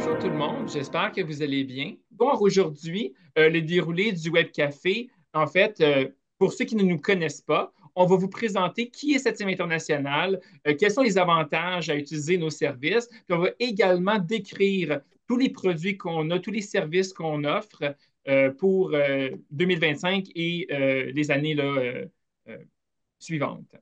Bonjour tout le monde, j'espère que vous allez bien. Bon, aujourd'hui, le déroulé du Web Café, en fait, pour ceux qui ne nous connaissent pas, on va vous présenter qui est Septième International, quels sont les avantages à utiliser nos services, puis on va également décrire tous les produits qu'on a, tous les services qu'on offre pour 2025 et les années là, euh, suivantes.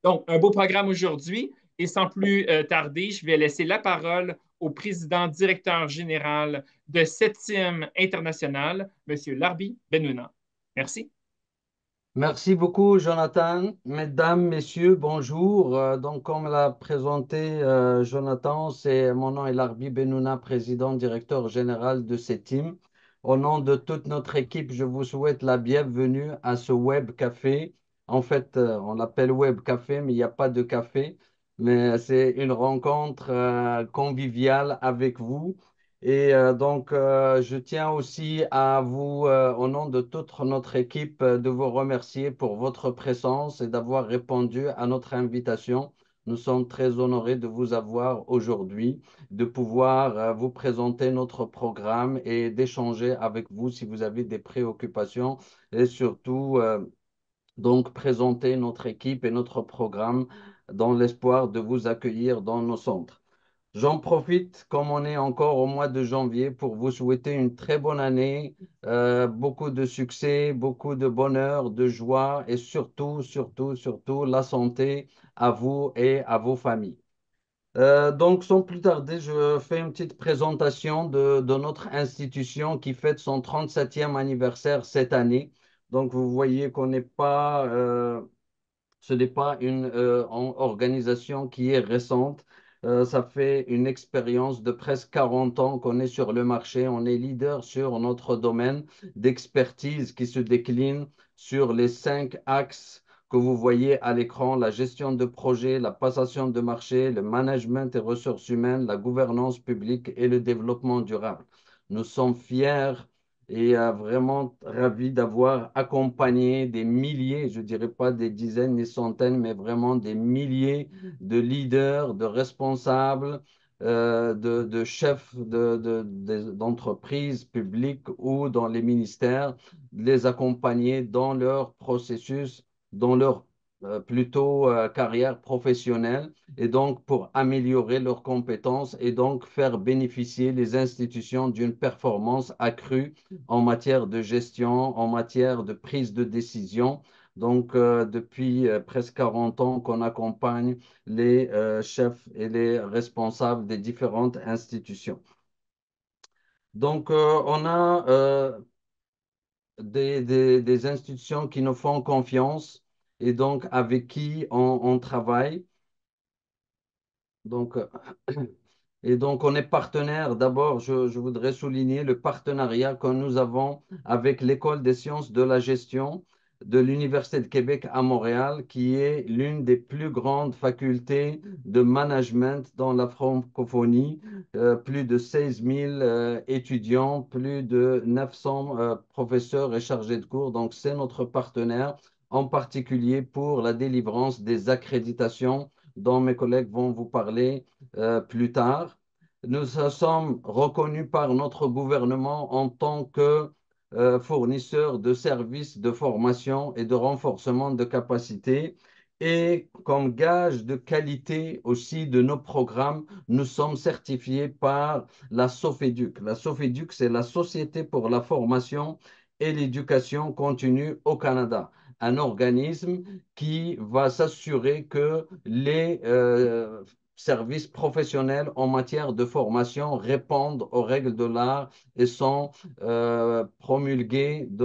Donc, un beau programme aujourd'hui. Et sans plus tarder, je vais laisser la parole au président directeur général de 7e International, M. Larbi Benouna. Merci. Merci beaucoup, Jonathan. Mesdames, Messieurs, bonjour. Donc, comme l'a présenté Jonathan, mon nom est Larbi Benouna, président directeur général de CETIM. Au nom de toute notre équipe, je vous souhaite la bienvenue à ce Web Café. En fait, on l'appelle Web Café, mais il n'y a pas de café. Mais c'est une rencontre conviviale avec vous. Je tiens aussi à vous, au nom de toute notre équipe, de vous remercier pour votre présence et d'avoir répondu à notre invitation. Nous sommes très honorés de vous avoir aujourd'hui, de pouvoir vous présenter notre programme et d'échanger avec vous si vous avez des préoccupations et surtout donc présenter notre équipe et notre programme dans l'espoir de vous accueillir dans nos centres. J'en profite, comme on est encore au mois de janvier, pour vous souhaiter une très bonne année, beaucoup de succès, beaucoup de bonheur, de joie et surtout la santé à vous et à vos familles. Donc, sans plus tarder, je fais une petite présentation de notre institution qui fête son 37e anniversaire cette année. Donc, vous voyez qu'on n'est pas, ce n'est pas une organisation qui est récente. Ça fait une expérience de presque 40 ans qu'on est sur le marché. On est leader sur notre domaine d'expertise qui se décline sur les 5 axes que vous voyez à l'écran: la gestion de projet, la passation de marché, le management et ressources humaines, la gouvernance publique et le développement durable. Nous sommes fiers et vraiment ravi d'avoir accompagné des milliers, je dirais pas des dizaines ni centaines, mais vraiment des milliers de leaders, de responsables, de chefs d'entreprises publiques ou dans les ministères, les accompagner dans leur processus, dans leur plutôt carrière professionnelle et donc pour améliorer leurs compétences et donc faire bénéficier les institutions d'une performance accrue en matière de gestion, en matière de prise de décision. Donc, depuis presque 40 ans qu'on accompagne les chefs et les responsables des différentes institutions. Donc, on a des institutions qui nous font confiance et donc avec qui on travaille. Donc, et donc, on est partenaire. D'abord, je voudrais souligner le partenariat que nous avons avec l'École des sciences de la gestion de l'Université de Québec à Montréal, qui est l'une des plus grandes facultés de management dans la francophonie. Plus de 16 000 étudiants, plus de 900 professeurs et chargés de cours. Donc, c'est notre partenaire, en particulier pour la délivrance des accréditations dont mes collègues vont vous parler plus tard. Nous sommes reconnus par notre gouvernement en tant que fournisseurs de services de formation et de renforcement de capacité. Et comme gage de qualité aussi de nos programmes, nous sommes certifiés par la SOFEDUC. La SOFEDUC, c'est la Société pour la formation et l'éducation continue au Canada, un organisme qui va s'assurer que les services professionnels en matière de formation répondent aux règles de l'art et sont promulgués de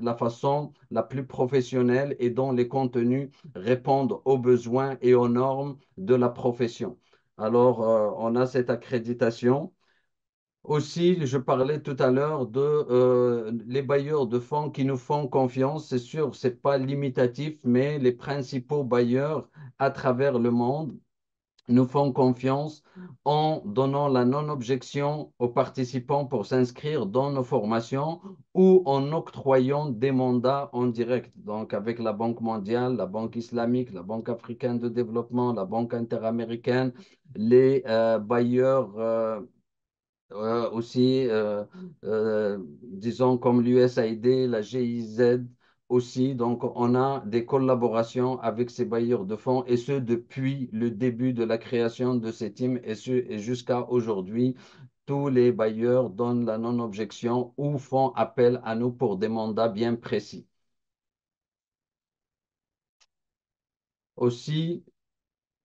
la façon la plus professionnelle et dont les contenus répondent aux besoins et aux normes de la profession. Alors, on a cette accréditation. Aussi, je parlais tout à l'heure de les bailleurs de fonds qui nous font confiance. C'est sûr, c'est pas limitatif, mais les principaux bailleurs à travers le monde nous font confiance en donnant la non-objection aux participants pour s'inscrire dans nos formations ou en octroyant des mandats en direct. Donc, avec la Banque mondiale, la Banque islamique, la Banque africaine de développement, la Banque interaméricaine, les bailleurs aussi, disons comme l'USAID, la GIZ aussi. Donc, on a des collaborations avec ces bailleurs de fonds et ce depuis le début de la création de ces teams et jusqu'à aujourd'hui. Tous les bailleurs donnent la non-objection ou font appel à nous pour des mandats bien précis. Aussi,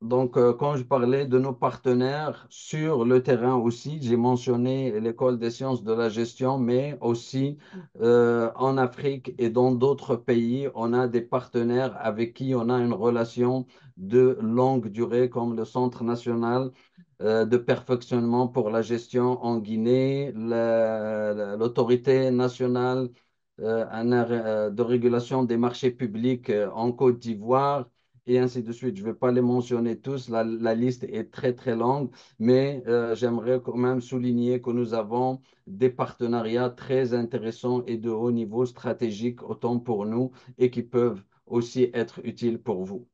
donc, quand je parlais de nos partenaires sur le terrain aussi, j'ai mentionné l'École des sciences de la gestion, mais aussi en Afrique et dans d'autres pays, on a des partenaires avec qui on a une relation de longue durée, comme le Centre national de perfectionnement pour la gestion en Guinée, l'Autorité nationale de régulation des marchés publics en Côte d'Ivoire et ainsi de suite. Je ne vais pas les mentionner tous, la liste est très très longue, mais j'aimerais quand même souligner que nous avons des partenariats très intéressants et de haut niveau stratégique, autant pour nous et qui peuvent aussi être utiles pour vous.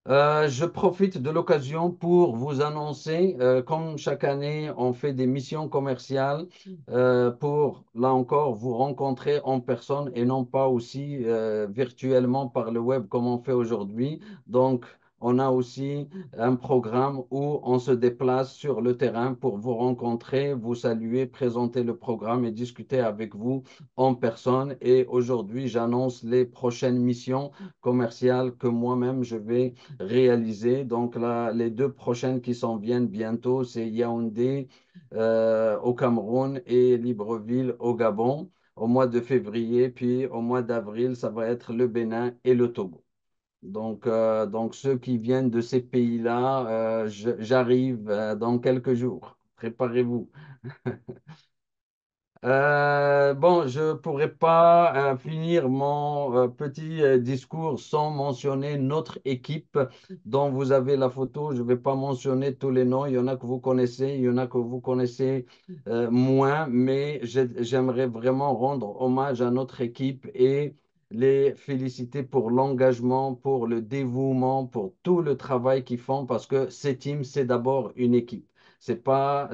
Je profite de l'occasion pour vous annoncer, comme chaque année, on fait des missions commerciales pour, là encore, vous rencontrer en personne et non pas aussi virtuellement par le web comme on fait aujourd'hui. Donc, on a aussi un programme où on se déplace sur le terrain pour vous rencontrer, vous saluer, présenter le programme et discuter avec vous en personne. Et aujourd'hui, j'annonce les prochaines missions commerciales que moi-même je vais réalisées. Donc là, les deux prochaines qui s'en viennent bientôt, c'est Yaoundé au Cameroun et Libreville au Gabon au mois de février. Puis au mois d'avril, ça va être le Bénin et le Togo. Donc ceux qui viennent de ces pays-là, j'arrive dans quelques jours. Préparez-vous. Bon, je ne pourrais pas finir mon petit discours sans mentionner notre équipe dont vous avez la photo. Je ne vais pas mentionner tous les noms. Il y en a que vous connaissez, il y en a que vous connaissez moins, mais j'aimerais vraiment rendre hommage à notre équipe et les féliciter pour l'engagement, pour le dévouement, pour tout le travail qu'ils font parce que ces teams, c'est d'abord une équipe. C'est pas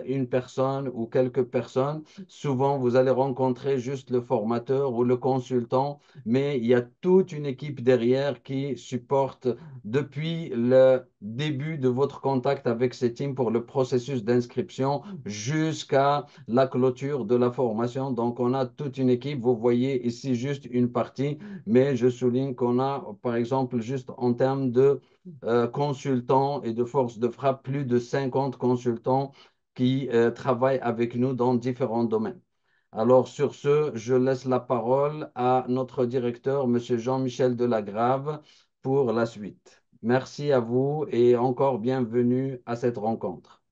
une personne ou quelques personnes. Souvent, vous allez rencontrer juste le formateur ou le consultant, mais il y a toute une équipe derrière qui supporte depuis le début de votre contact avec ces teams pour le processus d'inscription jusqu'à la clôture de la formation. Donc, on a toute une équipe. Vous voyez ici juste une partie, mais je souligne qu'on a, par exemple, juste en termes de consultants et de force de frappe, plus de 50 consultants qui travaillent avec nous dans différents domaines. Alors, sur ce, je laisse la parole à notre directeur, M. Jean-Michel Delagrave, pour la suite. Merci à vous et encore bienvenue à cette rencontre.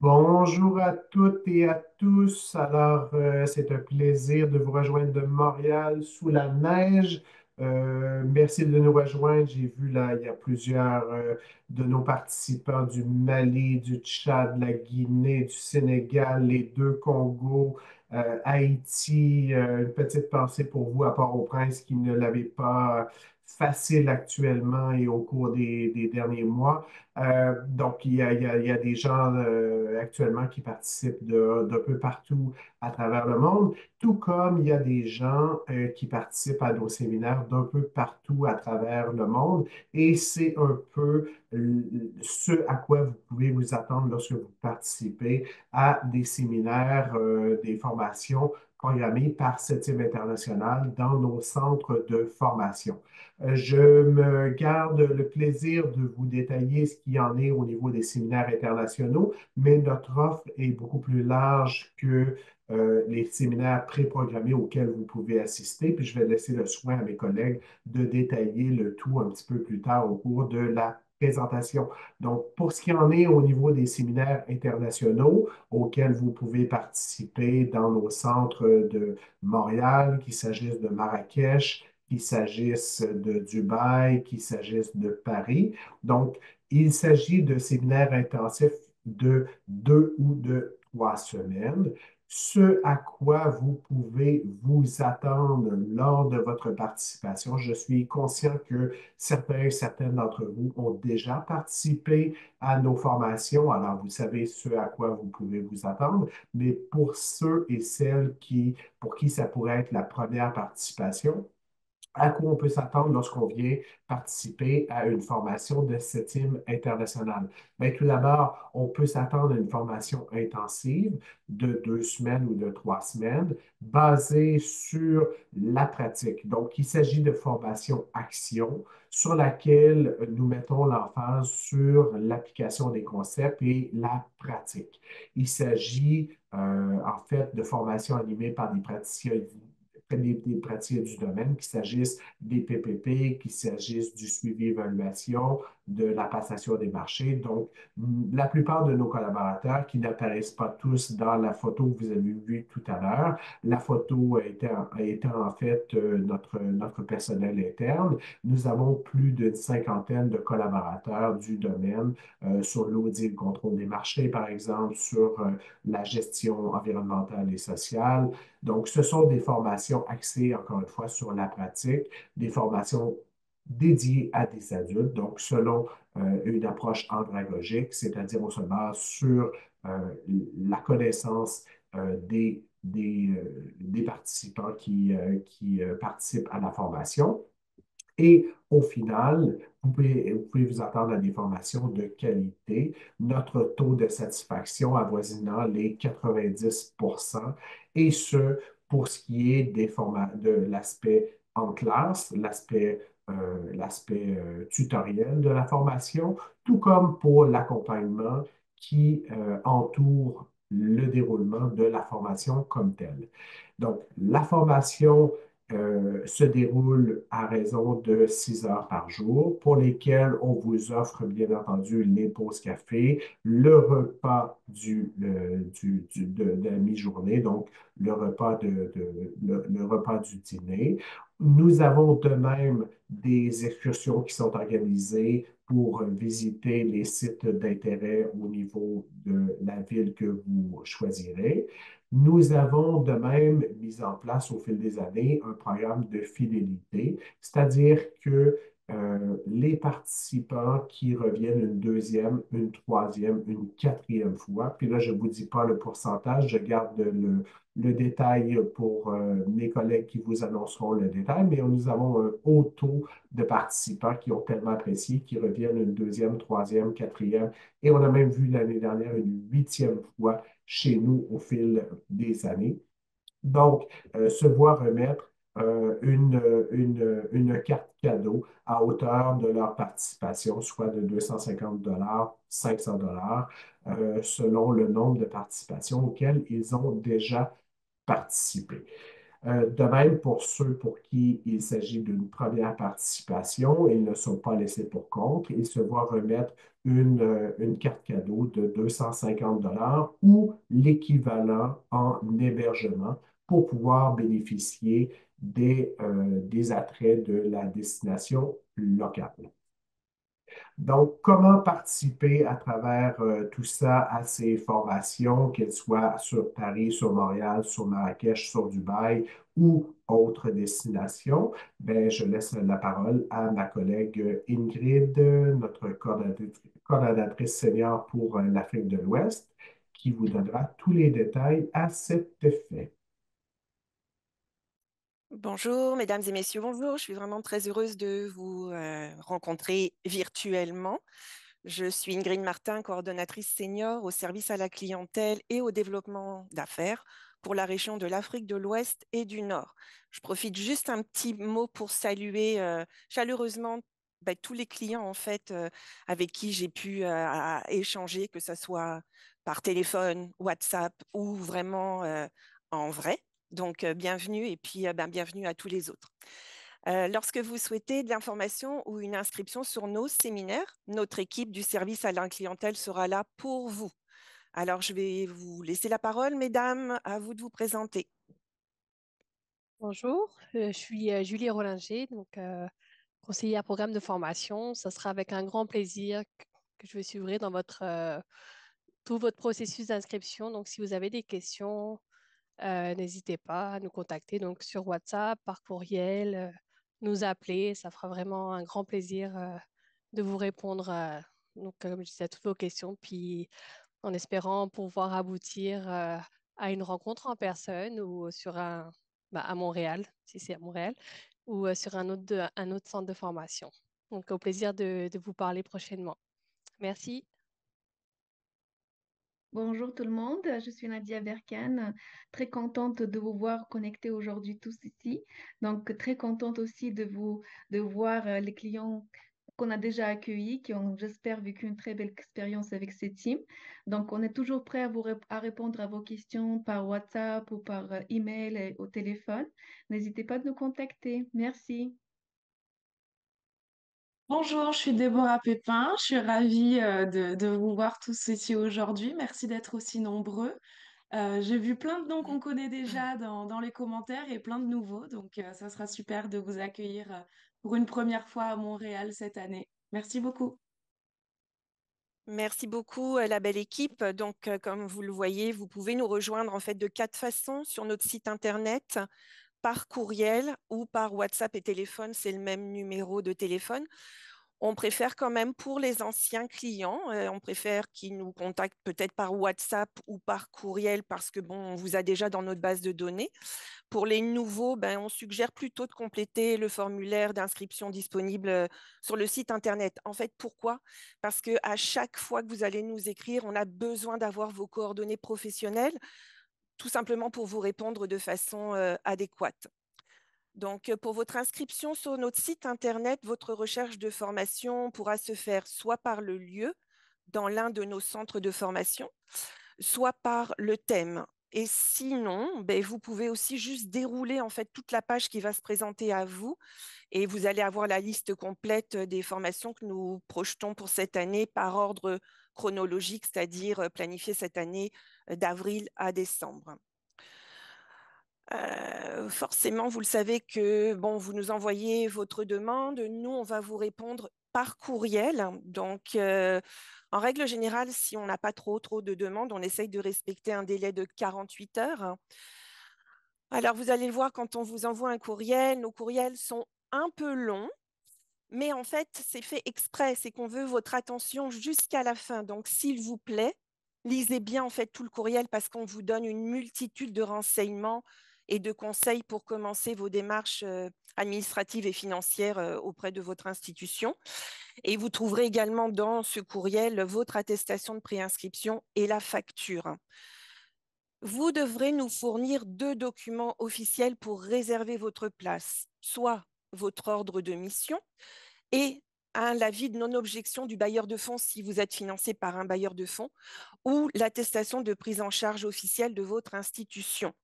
Bonjour à toutes et à tous. Alors, c'est un plaisir de vous rejoindre de Montréal sous la neige. Merci de nous rejoindre. J'ai vu là, il y a plusieurs de nos participants du Mali, du Tchad, de la Guinée, du Sénégal, les deux Congos, Haïti. Une petite pensée pour vous à Port-au-Prince qui ne l'avez pas facile actuellement et au cours des derniers mois. Donc, il y a des gens actuellement qui participent d'un peu partout à travers le monde, tout comme il y a des gens qui participent à nos séminaires d'un peu partout à travers le monde. Et c'est un peu ce à quoi vous pouvez vous attendre lorsque vous participez à des séminaires, des formations programmées par Septième International dans nos centres de formation. Je me garde le plaisir de vous détailler ce qu'il y en est au niveau des séminaires internationaux, mais notre offre est beaucoup plus large que les séminaires préprogrammés auxquels vous pouvez assister. Puis je vais laisser le soin à mes collègues de détailler le tout un petit peu plus tard au cours de la présentation. Donc, pour ce qui en est au niveau des séminaires internationaux auxquels vous pouvez participer dans nos centres de Montréal, qu'il s'agisse de Marrakech, qu'il s'agisse de Dubaï, qu'il s'agisse de Paris. Donc, il s'agit de séminaires intensifs de 2 ou de 3 semaines ce à quoi vous pouvez vous attendre lors de votre participation. Je suis conscient que certains et certaines d'entre vous ont déjà participé à nos formations, alors vous savez ce à quoi vous pouvez vous attendre, mais pour ceux et celles pour qui ça pourrait être la première participation, à quoi on peut s'attendre lorsqu'on vient participer à une formation de CETIM internationale? Bien, tout d'abord, on peut s'attendre à une formation intensive de 2 semaines ou de 3 semaines basée sur la pratique. Donc, il s'agit de formation action sur laquelle nous mettons l'emphase sur l'application des concepts et la pratique. Il s'agit en fait de formations animées par des praticiens des pratiques du domaine, qu'il s'agisse des PPP, qu'il s'agisse du suivi-évaluation, de la passation des marchés. Donc, la plupart de nos collaborateurs qui n'apparaissent pas tous dans la photo que vous avez vue tout à l'heure, la photo étant en fait notre personnel interne, nous avons plus d'une cinquantaine de collaborateurs du domaine sur l'audit et le contrôle des marchés, par exemple, sur la gestion environnementale et sociale, donc, ce sont des formations axées, encore une fois, sur la pratique, des formations dédiées à des adultes, donc selon une approche andragogique, c'est-à-dire on se base sur la connaissance des participants qui participent à la formation. Et au final, vous pouvez vous attendre à des formations de qualité. Notre taux de satisfaction avoisinant les 90%, et ce, pour ce qui est de l'aspect en classe, l'aspect tutoriel de la formation, tout comme pour l'accompagnement qui entoure le déroulement de la formation comme telle. Donc, la formation se déroule à raison de 6 heures par jour, pour lesquelles on vous offre bien entendu les pauses café, le repas de la mi-journée, donc le repas du dîner. Nous avons de même des excursions qui sont organisées pour visiter les sites d'intérêt au niveau de la ville que vous choisirez. Nous avons de même mis en place au fil des années un programme de fidélité, c'est-à-dire que les participants qui reviennent une deuxième, une troisième, une quatrième fois, puis là, je ne vous dis pas le pourcentage, je garde le détail pour mes collègues qui vous annonceront le détail, mais nous avons un haut taux de participants qui ont tellement apprécié, qui reviennent une deuxième, troisième, quatrième, et on a même vu l'année dernière une huitième fois chez nous au fil des années. Donc, se voir remettre une carte cadeau à hauteur de leur participation, soit de 250 500 selon le nombre de participations auxquelles ils ont déjà participé. De même, pour ceux pour qui il s'agit d'une première participation, ils ne sont pas laissés pour compte. Ils se voient remettre une carte cadeau de 250 ou l'équivalent en hébergement pour pouvoir bénéficier des attraits de la destination locale. Donc, comment participer à travers tout ça à ces formations, qu'elles soient sur Paris, sur Montréal, sur Marrakech, sur Dubaï ou autres destinations? Ben, je laisse la parole à ma collègue Ingrid, notre coordonnatrice senior pour l'Afrique de l'Ouest, qui vous donnera tous les détails à cet effet. Bonjour, mesdames et messieurs, bonjour. Je suis vraiment très heureuse de vous rencontrer virtuellement. Je suis Ingrid Martin, coordonnatrice senior au service à la clientèle et au développement d'affaires pour la région de l'Afrique de l'Ouest et du Nord. Je profite juste un petit mot pour saluer chaleureusement tous les clients en fait avec qui j'ai pu échanger, que ce soit par téléphone, WhatsApp ou vraiment en vrai. Donc, bienvenue et puis bienvenue à tous les autres. Lorsque vous souhaitez de l'information ou une inscription sur nos séminaires, notre équipe du service à la clientèle sera là pour vous. Alors, je vais vous laisser la parole, mesdames, à vous de vous présenter. Bonjour, je suis Julie Rollinger, donc conseillère programme de formation. Ce sera avec un grand plaisir que je vais suivre dans tout votre processus d'inscription. Donc, si vous avez des questions, n'hésitez pas à nous contacter donc sur WhatsApp, par courriel, nous appeler. Ça fera vraiment un grand plaisir de vous répondre donc, comme je disais, à toutes vos questions. Puis en espérant pouvoir aboutir à une rencontre en personne ou à Montréal, si c'est à Montréal, ou sur un autre centre de formation. Donc, au plaisir de vous parler prochainement. Merci. Bonjour tout le monde, je suis Nadia Berkane, très contente de vous voir connectés aujourd'hui tous ici. Donc très contente aussi de voir les clients qu'on a déjà accueillis, qui ont, j'espère, vécu une très belle expérience avec ces teams. Donc on est toujours prêt à répondre à vos questions par WhatsApp ou par email et au téléphone. N'hésitez pas de nous contacter. Merci. Bonjour, je suis Déborah Pépin. Je suis ravie de vous voir tous ici aujourd'hui. Merci d'être aussi nombreux. J'ai vu plein de noms qu'on connaît déjà dans les commentaires et plein de nouveaux. Donc, ça sera super de vous accueillir pour une première fois à Montréal cette année. Merci beaucoup. Merci beaucoup, la belle équipe. Donc, comme vous le voyez, vous pouvez nous rejoindre en fait de 4 façons sur notre site internet, par courriel ou par WhatsApp et téléphone. C'est le même numéro de téléphone. On préfère quand même pour les anciens clients, on préfère qu'ils nous contactent peut-être par WhatsApp ou par courriel parce que bon, on vous a déjà dans notre base de données. Pour les nouveaux, ben, on suggère plutôt de compléter le formulaire d'inscription disponible sur le site internet. En fait, pourquoi? Parce que à chaque fois que vous allez nous écrire, on a besoin d'avoir vos coordonnées professionnelles, tout simplement pour vous répondre de façon adéquate. Donc, pour votre inscription sur notre site internet, votre recherche de formation pourra se faire soit par le lieu dans l'un de nos centres de formation, soit par le thème. Et sinon, ben, vous pouvez aussi juste dérouler en fait toute la page qui va se présenter à vous et vous allez avoir la liste complète des formations que nous projetons pour cette année par ordre chronologique, c'est-à-dire planifiées cette année d'avril à décembre. Forcément, vous le savez que bon, vous nous envoyez votre demande. Nous, on va vous répondre par courriel. Donc, en règle générale, si on n'a pas trop de demandes, on essaye de respecter un délai de 48 heures. Alors, vous allez le voir quand on vous envoie un courriel, nos courriels sont un peu longs. Mais en fait, c'est fait exprès, c'est qu'on veut votre attention jusqu'à la fin. Donc, s'il vous plaît, lisez bien en fait tout le courriel parce qu'on vous donne une multitude de renseignements et de conseils pour commencer vos démarches administratives et financières auprès de votre institution. Et vous trouverez également dans ce courriel votre attestation de préinscription et la facture. Vous devrez nous fournir 2 documents officiels pour réserver votre place, soit votre ordre de mission et l'avis de non-objection du bailleur de fonds si vous êtes financé par un bailleur de fonds ou l'attestation de prise en charge officielle de votre institution.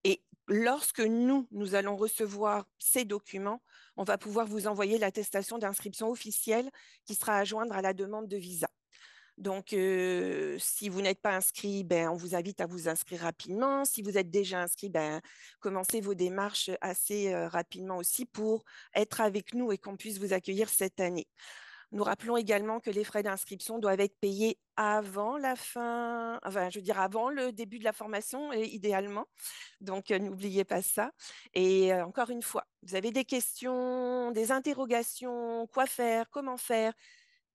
Et lorsque nous allons recevoir ces documents, on va pouvoir vous envoyer l'attestation d'inscription officielle qui sera à joindre à la demande de visa. Donc, si vous n'êtes pas inscrit, ben, on vous invite à vous inscrire rapidement. Si vous êtes déjà inscrit, ben, commencez vos démarches assez rapidement aussi pour être avec nous et qu'on puisse vous accueillir cette année. Nous rappelons également que les frais d'inscription doivent être payés avant la fin, enfin, je veux dire avant le début de la formation, idéalement. Donc, n'oubliez pas ça. Et encore une fois, vous avez des questions, des interrogations, quoi faire, comment faire,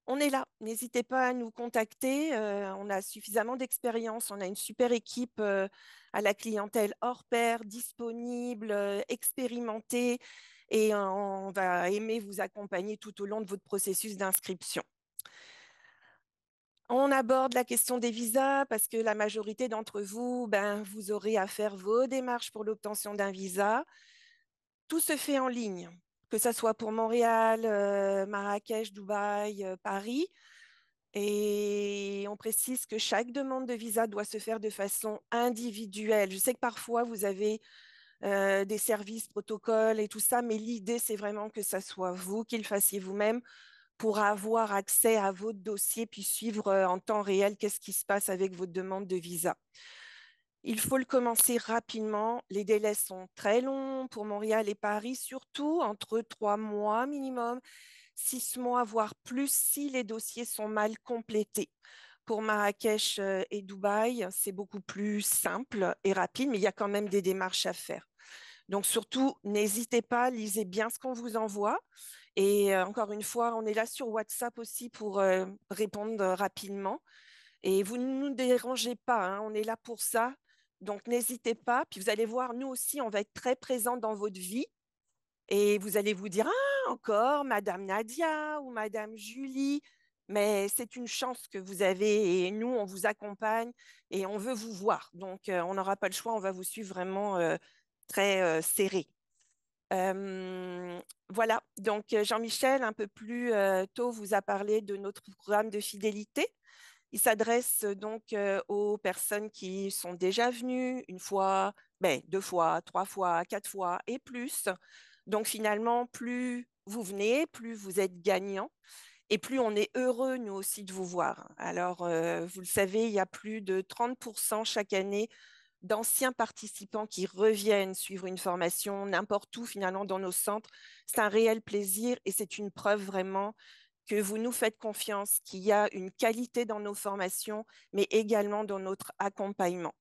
on est là, n'hésitez pas à nous contacter. On a suffisamment d'expérience, on a une super équipe à la clientèle hors pair, disponible, expérimentée, et on va aimer vous accompagner tout au long de votre processus d'inscription. On aborde la question des visas parce que la majorité d'entre vous, ben, vous aurez à faire vos démarches pour l'obtention d'un visa. Tout se fait en ligne, que ce soit pour Montréal, Marrakech, Dubaï, Paris. Et on précise que chaque demande de visa doit se faire de façon individuelle. Je sais que parfois, vous avez des services, protocoles et tout ça, mais l'idée, c'est vraiment que ça soit vous qui le fassiez vous-même pour avoir accès à votre dossier puis suivre en temps réel qu'est-ce qui se passe avec votre demande de visa. Il faut le commencer rapidement. Les délais sont très longs pour Montréal et Paris, surtout entre 3 mois minimum, 6 mois, voire plus si les dossiers sont mal complétés. Pour Marrakech et Dubaï, c'est beaucoup plus simple et rapide, mais il y a quand même des démarches à faire. Donc surtout, n'hésitez pas, lisez bien ce qu'on vous envoie. Et encore une fois, on est là sur WhatsApp aussi pour répondre rapidement. Et vous ne nous dérangez pas, hein, on est là pour ça. Donc n'hésitez pas. Puis vous allez voir, nous aussi, on va être très présents dans votre vie. Et vous allez vous dire, ah, encore Madame Nadia ou Madame Julie. Mais c'est une chance que vous avez et nous, on vous accompagne et on veut vous voir. Donc, on n'aura pas le choix, on va vous suivre vraiment très serré. Voilà, donc Jean-Michel, un peu plus tôt, vous a parlé de notre programme de fidélité. Il s'adresse donc aux personnes qui sont déjà venues une fois, ben, 2 fois, 3 fois, 4 fois et plus. Donc finalement, plus vous venez, plus vous êtes gagnant et plus on est heureux, nous aussi, de vous voir. Alors, vous le savez, il y a plus de 30% chaque année d'anciens participants qui reviennent suivre une formation n'importe où finalement dans nos centres. C'est un réel plaisir et c'est une preuve vraiment que vous nous faites confiance, qu'il y a une qualité dans nos formations, mais également dans notre accompagnement.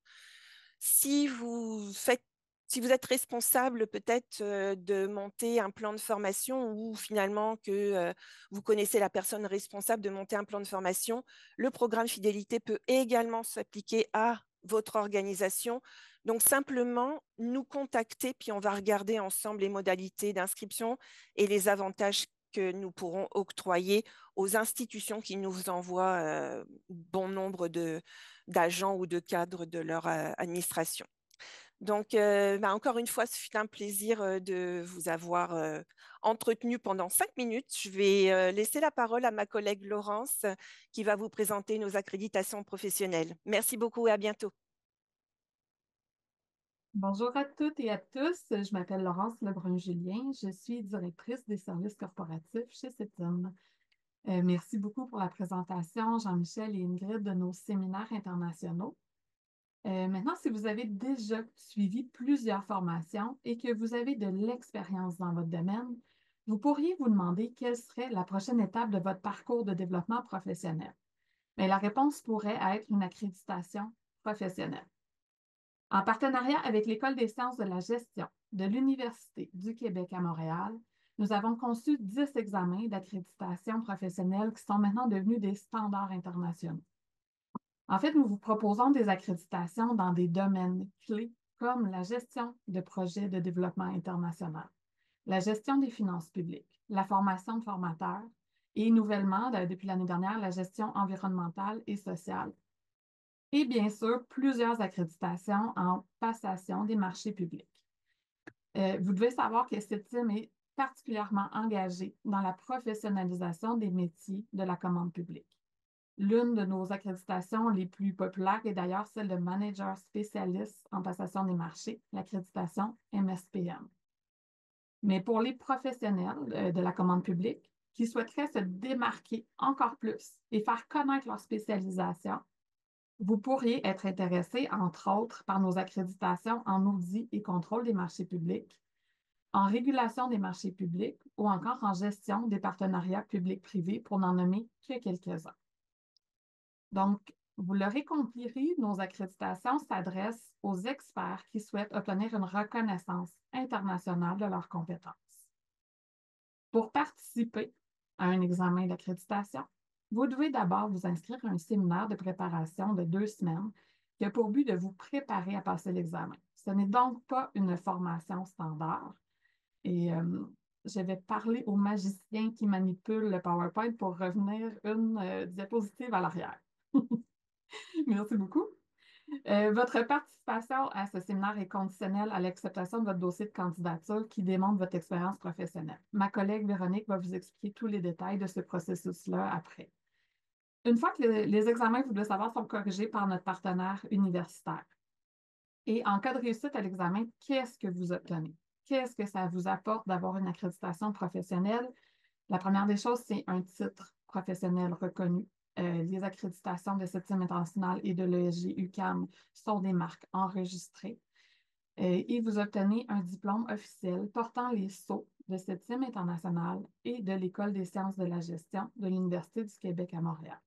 Si vous êtes responsable peut-être de monter un plan de formation ou finalement que vous connaissez la personne responsable de monter un plan de formation, le programme fidélité peut également s'appliquer à votre organisation. Donc simplement nous contacter, puis on va regarder ensemble les modalités d'inscription et les avantages que nous pourrons octroyer aux institutions qui nous envoient bon nombre d'agents ou de cadres de leur administration. Donc, encore une fois, ce fut un plaisir de vous avoir entretenu pendant 5 minutes. Je vais laisser la parole à ma collègue Laurence qui va vous présenter nos accréditations professionnelles. Merci beaucoup et à bientôt. Bonjour à toutes et à tous. Je m'appelle Laurence Lebrun-Julien. Je suis directrice des services corporatifs chez CETIM. Merci beaucoup pour la présentation, Jean-Michel et Ingrid, de nos séminaires internationaux. Maintenant, si vous avez déjà suivi plusieurs formations et que vous avez de l'expérience dans votre domaine, vous pourriez vous demander quelle serait la prochaine étape de votre parcours de développement professionnel. Mais la réponse pourrait être une accréditation professionnelle. En partenariat avec l'École des sciences de la gestion de l'Université du Québec à Montréal, nous avons conçu 10 examens d'accréditation professionnelle qui sont maintenant devenus des standards internationaux. En fait, nous vous proposons des accréditations dans des domaines clés comme la gestion de projets de développement international, la gestion des finances publiques, la formation de formateurs et nouvellement, depuis l'année dernière, la gestion environnementale et sociale. Et bien sûr, plusieurs accréditations en passation des marchés publics. Vous devez savoir que CETIM est particulièrement engagé dans la professionnalisation des métiers de la commande publique. L'une de nos accréditations les plus populaires est d'ailleurs celle de manager spécialiste en passation des marchés, l'accréditation MSPM. Mais pour les professionnels de la commande publique qui souhaiteraient se démarquer encore plus et faire connaître leur spécialisation, vous pourriez être intéressé, entre autres, par nos accréditations en audit et contrôle des marchés publics, en régulation des marchés publics ou encore en gestion des partenariats publics-privés, pour n'en nommer que quelques-uns. Donc, vous l'aurez compris, nos accréditations s'adressent aux experts qui souhaitent obtenir une reconnaissance internationale de leurs compétences. Pour participer à un examen d'accréditation, vous devez d'abord vous inscrire à un séminaire de préparation de 2 semaines qui a pour but de vous préparer à passer l'examen. Ce n'est donc pas une formation standard. Et je vais parler au magicien qui manipule le PowerPoint pour revenir une diapositive à l'arrière. Merci beaucoup. Votre participation à ce séminaire est conditionnelle à l'acceptation de votre dossier de candidature qui démontre votre expérience professionnelle. Ma collègue Véronique va vous expliquer tous les détails de ce processus-là après. Une fois que les examens, vous devez savoir, sont corrigés par notre partenaire universitaire. Et en cas de réussite à l'examen, qu'est-ce que vous obtenez? Qu'est-ce que ça vous apporte d'avoir une accréditation professionnelle? La première des choses, c'est un titre professionnel reconnu. Les accréditations de CETIM International et de l'ESG UQAM sont des marques enregistrées. Et vous obtenez un diplôme officiel portant les sceaux de CETIM International et de l'École des sciences de la gestion de l'Université du Québec à Montréal.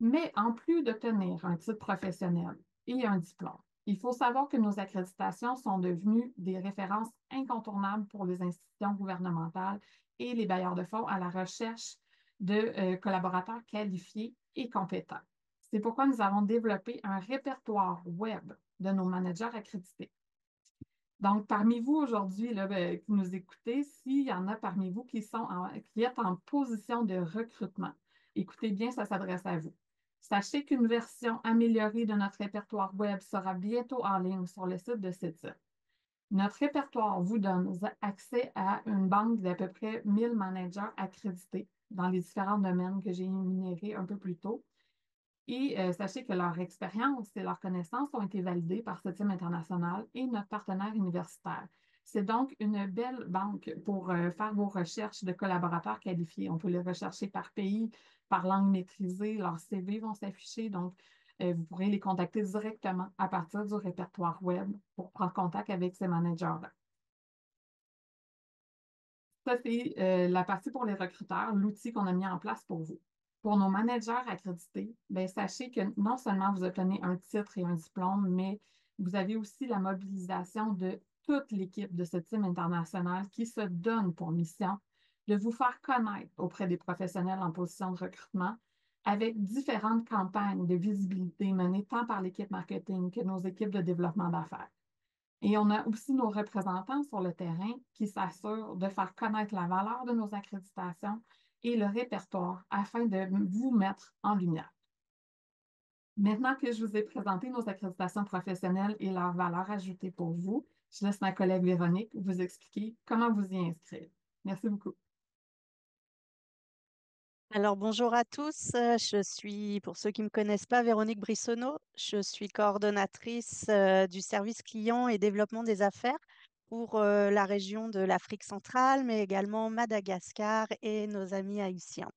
Mais en plus d'obtenir un titre professionnel et un diplôme, il faut savoir que nos accréditations sont devenues des références incontournables pour les institutions gouvernementales et les bailleurs de fonds à la recherche de collaborateurs qualifiés et compétents. C'est pourquoi nous avons développé un répertoire web de nos managers accrédités. Donc, parmi vous aujourd'hui qui nous écoutez, s'il y en a parmi vous qui êtes en position de recrutement, écoutez bien, ça s'adresse à vous. Sachez qu'une version améliorée de notre répertoire web sera bientôt en ligne sur le site de CETIP. Notre répertoire vous donne accès à une banque d'à peu près 1000 managers accrédités dans les différents domaines que j'ai énumérés un peu plus tôt. Et sachez que leur expérience et leurs connaissances ont été validées par CETIM International et notre partenaire universitaire. C'est donc une belle banque pour faire vos recherches de collaborateurs qualifiés. On peut les rechercher par pays, par langue maîtrisée. Leurs CV vont s'afficher. Donc, vous pourrez les contacter directement à partir du répertoire web pour prendre contact avec ces managers-là. Ça, c'est la partie pour les recruteurs, l'outil qu'on a mis en place pour vous. Pour nos managers accrédités, bien, sachez que non seulement vous obtenez un titre et un diplôme, mais vous avez aussi la mobilisation de toute l'équipe de ce team international qui se donne pour mission de vous faire connaître auprès des professionnels en position de recrutement avec différentes campagnes de visibilité menées tant par l'équipe marketing que nos équipes de développement d'affaires. Et on a aussi nos représentants sur le terrain qui s'assurent de faire connaître la valeur de nos accréditations et le répertoire afin de vous mettre en lumière. Maintenant que je vous ai présenté nos accréditations professionnelles et leur valeur ajoutée pour vous, je laisse ma collègue Véronique vous expliquer comment vous y inscrire. Merci beaucoup. Alors bonjour à tous, je suis, pour ceux qui ne me connaissent pas, Véronique Brissonneau. Je suis coordonnatrice du service client et développement des affaires pour la région de l'Afrique centrale, mais également Madagascar et nos amis haïtiens.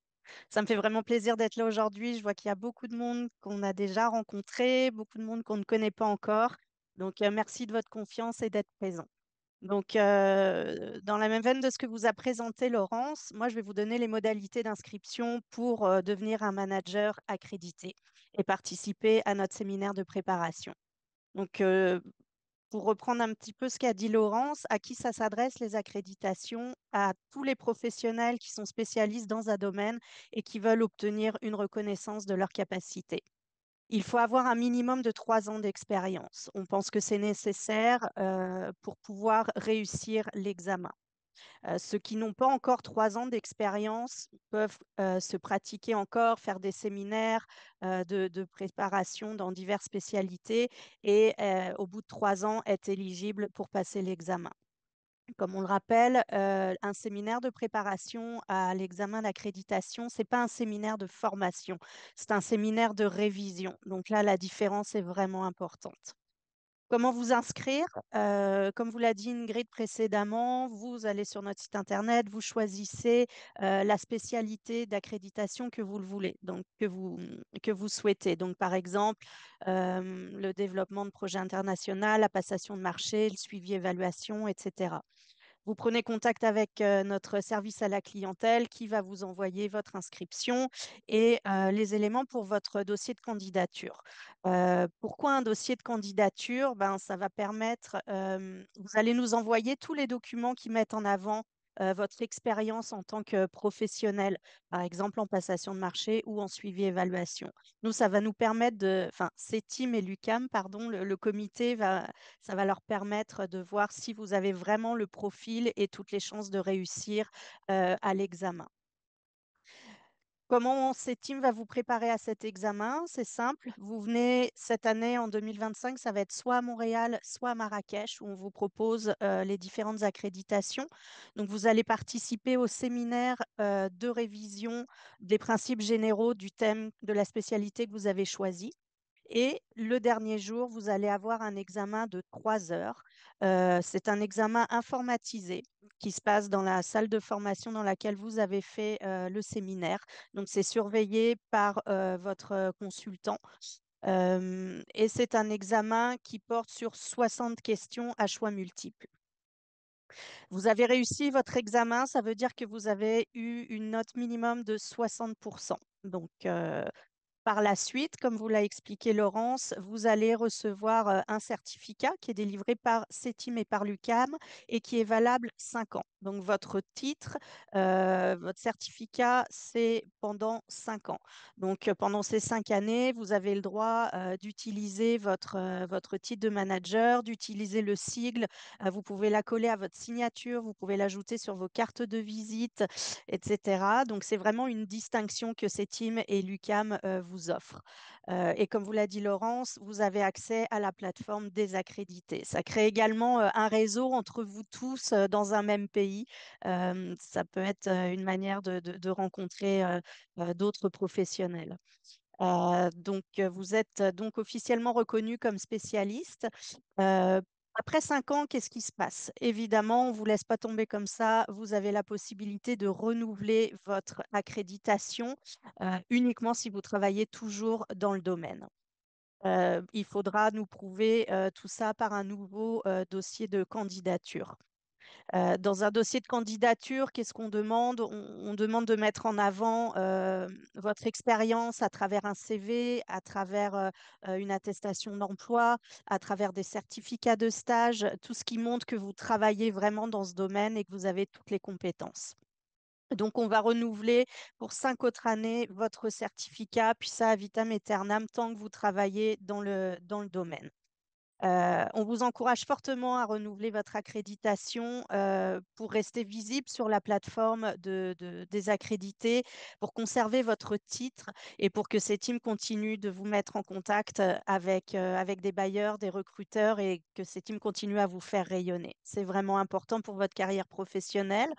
Ça me fait vraiment plaisir d'être là aujourd'hui. Je vois qu'il y a beaucoup de monde qu'on a déjà rencontré, beaucoup de monde qu'on ne connaît pas encore. Donc merci de votre confiance et d'être présent. Donc, dans la même veine de ce que vous a présenté Laurence, moi, je vais vous donner les modalités d'inscription pour devenir un manager accrédité et participer à notre séminaire de préparation. Donc, pour reprendre un petit peu ce qu'a dit Laurence, à qui ça s'adresse les accréditations? À tous les professionnels qui sont spécialistes dans un domaine et qui veulent obtenir une reconnaissance de leurs capacités. Il faut avoir un minimum de 3 ans d'expérience. On pense que c'est nécessaire pour pouvoir réussir l'examen. Ceux qui n'ont pas encore 3 ans d'expérience peuvent se pratiquer encore, faire des séminaires de préparation dans diverses spécialités et au bout de 3 ans, être éligibles pour passer l'examen. Comme on le rappelle, un séminaire de préparation à l'examen d'accréditation, ce n'est pas un séminaire de formation, c'est un séminaire de révision. Donc là, la différence est vraiment importante. Comment vous inscrire? Comme vous l'a dit Ingrid précédemment, vous allez sur notre site internet, vous choisissez la spécialité d'accréditation que vous le voulez, donc que vous souhaitez. Donc, par exemple, le développement de projets internationaux, la passation de marché, le suivi évaluation, etc. Vous prenez contact avec notre service à la clientèle qui va vous envoyer votre inscription et les éléments pour votre dossier de candidature. Pourquoi un dossier de candidature? Ben, ça va permettre, vous allez nous envoyer tous les documents qui mettent en avant votre expérience en tant que professionnel, par exemple en passation de marché ou en suivi évaluation. Nous, ça va nous permettre enfin, CETIM et l'UQAM, pardon, le comité ça va leur permettre de voir si vous avez vraiment le profil et toutes les chances de réussir à l'examen. Comment CETIM va vous préparer à cet examen? C'est simple. Vous venez cette année, en 2025, ça va être soit à Montréal, soit à Marrakech, où on vous propose les différentes accréditations. Donc, vous allez participer au séminaire de révision des principes généraux du thème de la spécialité que vous avez choisi. Et le dernier jour, vous allez avoir un examen de 3 heures. C'est un examen informatisé qui se passe dans la salle de formation dans laquelle vous avez fait le séminaire. Donc, c'est surveillé par votre consultant. Et c'est un examen qui porte sur 60 questions à choix multiples. Vous avez réussi votre examen, ça veut dire que vous avez eu une note minimum de 60%. Donc, Par la suite, comme vous l'a expliqué Laurence, vous allez recevoir un certificat qui est délivré par CETIM et par l'UQAM et qui est valable 5 ans. Donc, votre titre, votre certificat, c'est pendant 5 ans. Donc, pendant ces 5 années, vous avez le droit d'utiliser votre titre de manager, d'utiliser le sigle. Vous pouvez la coller à votre signature, vous pouvez l'ajouter sur vos cartes de visite, etc. Donc, c'est vraiment une distinction que CETIM et l'UQAM vous offrent. Et comme vous l'a dit Laurence, vous avez accès à la plateforme des accrédités. Ça crée également un réseau entre vous tous dans un même pays. Ça peut être une manière de rencontrer d'autres professionnels. Vous êtes donc officiellement reconnu comme spécialiste. Euh, Après 5 ans, qu'est-ce qui se passe? Évidemment, on ne vous laisse pas tomber comme ça. Vous avez la possibilité de renouveler votre accréditation uniquement si vous travaillez toujours dans le domaine. Il faudra nous prouver tout ça par un nouveau dossier de candidature. Dans un dossier de candidature, qu'est-ce qu'on demande? On demande de mettre en avant votre expérience à travers un CV, à travers une attestation d'emploi, à travers des certificats de stage, tout ce qui montre que vous travaillez vraiment dans ce domaine et que vous avez toutes les compétences. Donc, on va renouveler pour 5 autres années votre certificat, puis ça, à vitam aeternam, tant que vous travaillez dans le domaine. On vous encourage fortement à renouveler votre accréditation pour rester visible sur la plateforme des accrédités, pour conserver votre titre et pour que ces teams continuent de vous mettre en contact avec des bailleurs, des recruteurs et que ces teams continuent à vous faire rayonner. C'est vraiment important pour votre carrière professionnelle.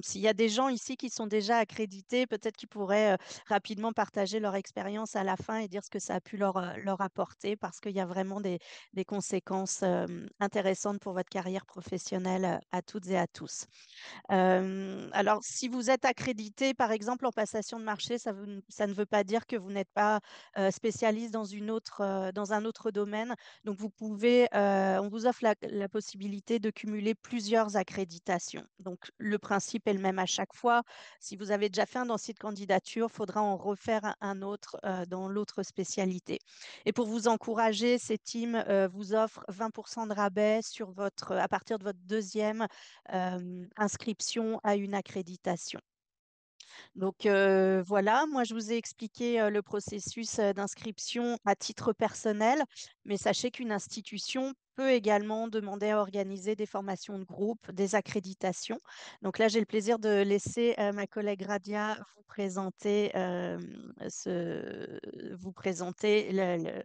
S'il y a des gens ici qui sont déjà accrédités, peut-être qu'ils pourraient rapidement partager leur expérience à la fin et dire ce que ça a pu leur apporter parce qu'il y a vraiment des conséquences intéressantes pour votre carrière professionnelle à toutes et à tous. Alors, si vous êtes accrédité, par exemple, en passation de marché, ça ne veut pas dire que vous n'êtes pas spécialiste dans un autre domaine. Donc, on vous offre la possibilité de cumuler plusieurs accréditations. Donc, le principe est le même à chaque fois. Si vous avez déjà fait un dossier de candidature, il faudra en refaire un autre dans l'autre spécialité. Et pour vous encourager, ces teams vous offrent 20% de rabais à partir de votre deuxième inscription à une accréditation. Donc voilà, moi je vous ai expliqué le processus d'inscription à titre personnel, mais sachez qu'une institution peut également demander à organiser des formations de groupe, des accréditations. Donc là, j'ai le plaisir de laisser ma collègue Radia vous présenter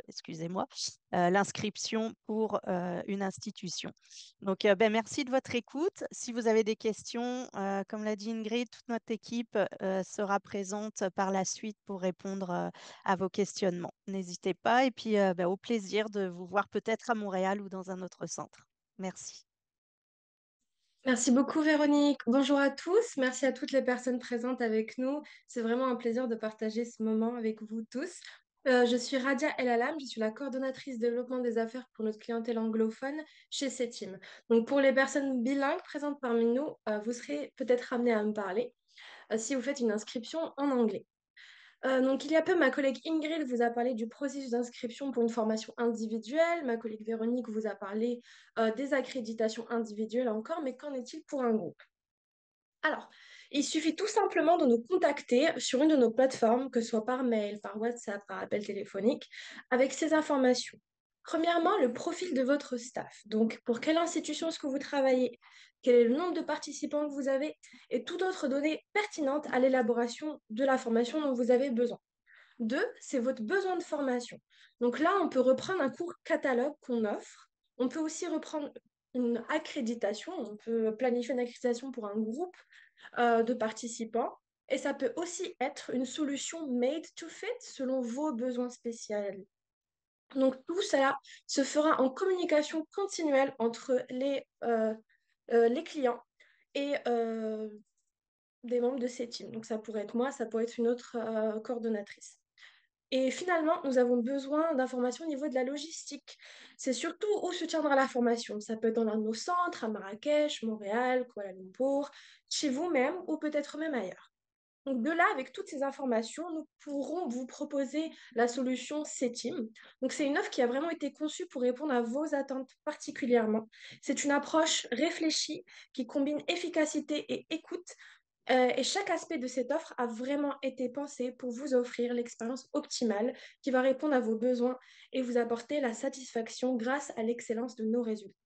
excusez-moi, l'inscription pour une institution. Donc, merci de votre écoute. Si vous avez des questions, comme l'a dit Ingrid, toute notre équipe sera présente par la suite pour répondre à vos questionnements. N'hésitez pas et puis au plaisir de vous voir peut-être à Montréal ou dans un autre centre. Merci. Merci beaucoup, Véronique. Bonjour à tous. Merci à toutes les personnes présentes avec nous. C'est vraiment un plaisir de partager ce moment avec vous tous. Je suis Radia El Alam, je suis la coordonnatrice développement des affaires pour notre clientèle anglophone chez CETIM. Donc, pour les personnes bilingues présentes parmi nous, vous serez peut-être amenés à me parler si vous faites une inscription en anglais. Donc, il y a peu, ma collègue Ingrid vous a parlé du processus d'inscription pour une formation individuelle. Ma collègue Véronique vous a parlé des accréditations individuelles encore, mais qu'en est-il pour un groupe? Alors, il suffit tout simplement de nous contacter sur une de nos plateformes, que ce soit par mail, par WhatsApp, par appel téléphonique, avec ces informations. Premièrement, le profil de votre staff. Donc, pour quelle institution est-ce que vous travaillez? Quel est le nombre de participants que vous avez? Et toute autre donnée pertinente à l'élaboration de la formation dont vous avez besoin. Deux, c'est votre besoin de formation. Donc là, on peut reprendre un cours catalogue qu'on offre. On peut aussi reprendre une accréditation. On peut planifier une accréditation pour un groupe de participants. Et ça peut aussi être une solution made to fit selon vos besoins spéciaux. Donc tout cela se fera en communication continuelle entre les clients et des membres de ces teams. Donc ça pourrait être moi, ça pourrait être une autre coordonnatrice. Et finalement, nous avons besoin d'informations au niveau de la logistique. C'est surtout où se tiendra la formation. Ça peut être dans l'un de nos centres, à Marrakech, Montréal, Kuala Lumpur, chez vous-même ou peut-être même ailleurs. Donc de là, avec toutes ces informations, nous pourrons vous proposer la solution CETIM. Donc c'est une offre qui a vraiment été conçue pour répondre à vos attentes particulièrement. C'est une approche réfléchie qui combine efficacité et écoute. Et chaque aspect de cette offre a vraiment été pensé pour vous offrir l'expérience optimale qui va répondre à vos besoins et vous apporter la satisfaction grâce à l'excellence de nos résultats.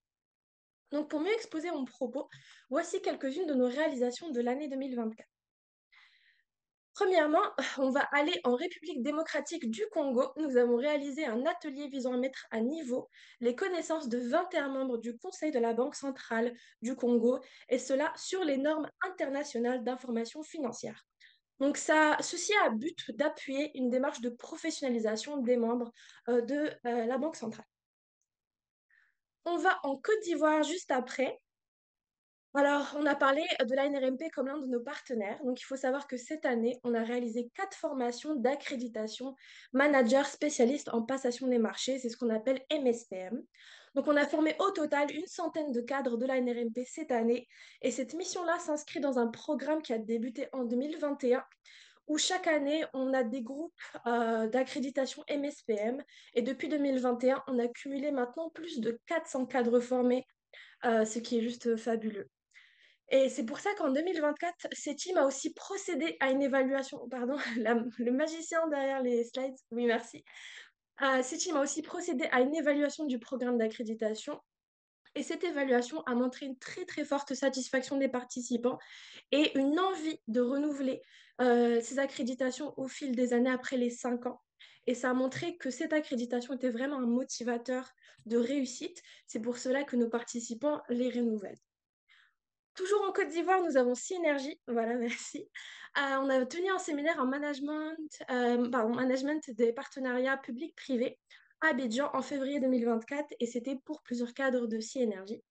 Donc pour mieux exposer mon propos, voici quelques-unes de nos réalisations de l'année 2024. Premièrement, on va aller en République démocratique du Congo. Nous avons réalisé un atelier visant à mettre à niveau les connaissances de 21 membres du Conseil de la Banque centrale du Congo, et cela sur les normes internationales d'information financière. Donc ceci a but d'appuyer une démarche de professionnalisation des membres de la Banque centrale. On va en Côte d'Ivoire juste après. Alors, on a parlé de l'ANRMP comme l'un de nos partenaires. Donc, il faut savoir que cette année, on a réalisé 4 formations d'accréditation manager spécialiste en passation des marchés. C'est ce qu'on appelle MSPM. Donc, on a formé au total une centaine de cadres de l'ANRMP cette année. Et cette mission-là s'inscrit dans un programme qui a débuté en 2021 où chaque année, on a des groupes d'accréditation MSPM. Et depuis 2021, on a cumulé maintenant plus de 400 cadres formés, ce qui est juste fabuleux. Et c'est pour ça qu'en 2024, CETIM a aussi procédé à une évaluation. Pardon, le magicien derrière les slides, oui, merci. CETIM a aussi procédé à une évaluation du programme d'accréditation. Et cette évaluation a montré une très, très forte satisfaction des participants et une envie de renouveler ces accréditations au fil des années après les 5 ans. Et ça a montré que cette accréditation était vraiment un motivateur de réussite. C'est pour cela que nos participants les renouvellent. Toujours en Côte d'Ivoire, nous avons Synergie. Voilà, merci. On a tenu un séminaire en management des partenariats publics-privés à Abidjan en février 2024 et c'était pour plusieurs cadres de Synergie.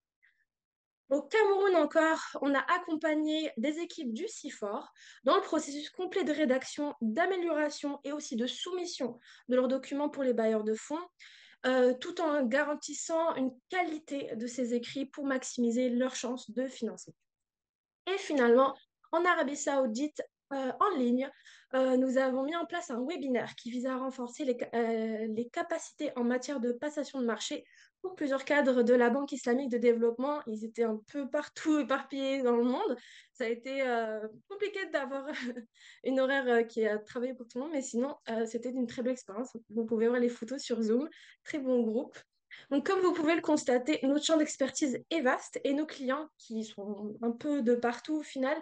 Au Cameroun encore, on a accompagné des équipes du CIFOR dans le processus complet de rédaction, d'amélioration et aussi de soumission de leurs documents pour les bailleurs de fonds, tout en garantissant une qualité de ces écrits pour maximiser leurs chances de financement. Et finalement, en Arabie Saoudite, en ligne, nous avons mis en place un webinaire qui vise à renforcer les capacités en matière de passation de marché pour plusieurs cadres de la Banque islamique de développement. Ils étaient un peu partout éparpillés dans le monde. Ça a été compliqué d'avoir une horaire qui a travaillé pour tout le monde, mais sinon, c'était une très belle expérience. Vous pouvez voir les photos sur Zoom. Très bon groupe. Donc, comme vous pouvez le constater, notre champ d'expertise est vaste et nos clients, qui sont un peu de partout au final,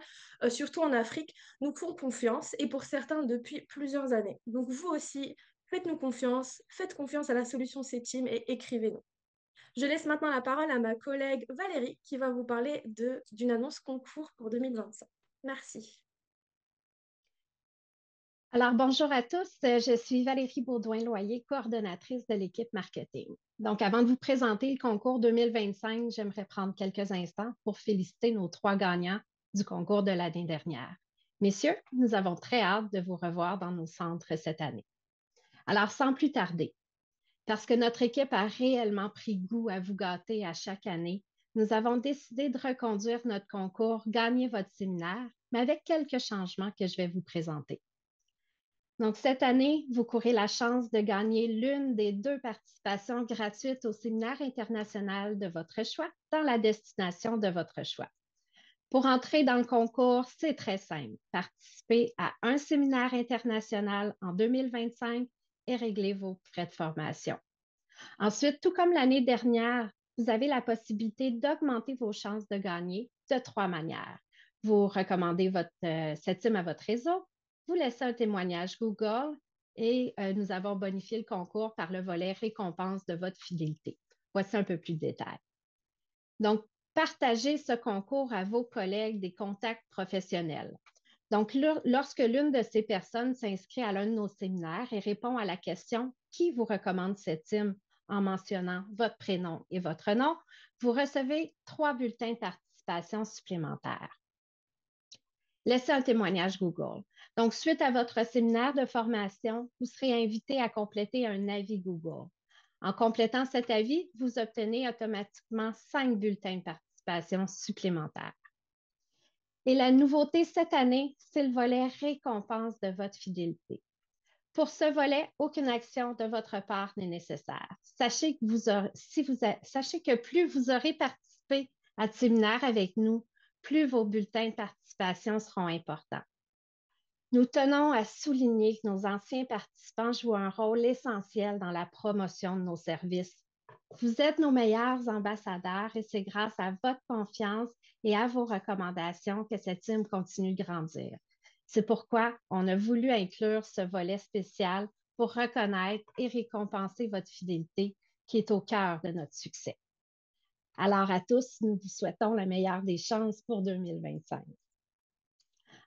surtout en Afrique, nous font confiance et pour certains depuis plusieurs années. Donc, vous aussi, faites-nous confiance, faites confiance à la solution CETIM et écrivez-nous. Je laisse maintenant la parole à ma collègue Valérie qui va vous parler d'une annonce concours pour 2025. Merci. Alors, bonjour à tous. Je suis Valérie Baudouin-Loyer, coordonnatrice de l'équipe marketing. Donc, avant de vous présenter le concours 2025, j'aimerais prendre quelques instants pour féliciter nos 3 gagnants du concours de l'année dernière. Messieurs, nous avons très hâte de vous revoir dans nos centres cette année. Alors, sans plus tarder, parce que notre équipe a réellement pris goût à vous gâter à chaque année, nous avons décidé de reconduire notre concours Gagnez votre séminaire, mais avec quelques changements que je vais vous présenter. Donc, cette année, vous courez la chance de gagner l'une des 2 participations gratuites au séminaire international de votre choix dans la destination de votre choix. Pour entrer dans le concours, c'est très simple. Participez à un séminaire international en 2025 et réglez vos frais de formation. Ensuite, tout comme l'année dernière, vous avez la possibilité d'augmenter vos chances de gagner de 3 manières. Vous recommandez votre CETIM à votre réseau, vous laissez un témoignage Google et nous avons bonifié le concours par le volet récompense de votre fidélité. Voici un peu plus de détails. Donc, partagez ce concours à vos collègues des contacts professionnels. Donc, lorsque l'une de ces personnes s'inscrit à l'un de nos séminaires et répond à la question « Qui vous recommande CETIM ?» en mentionnant votre prénom et votre nom, vous recevez 3 bulletins de participation supplémentaires. Laissez un témoignage Google. Donc, suite à votre séminaire de formation, vous serez invité à compléter un avis Google. En complétant cet avis, vous obtenez automatiquement 5 bulletins de participation supplémentaires. Et la nouveauté cette année, c'est le volet récompense de votre fidélité. Pour ce volet, aucune action de votre part n'est nécessaire. Sachez que plus vous aurez participé à ce séminaire avec nous, plus vos bulletins de participation seront importants. Nous tenons à souligner que nos anciens participants jouent un rôle essentiel dans la promotion de nos services. Vous êtes nos meilleurs ambassadeurs et c'est grâce à votre confiance et à vos recommandations que cette team continue de grandir. C'est pourquoi on a voulu inclure ce volet spécial pour reconnaître et récompenser votre fidélité qui est au cœur de notre succès. Alors à tous, nous vous souhaitons la meilleure des chances pour 2025.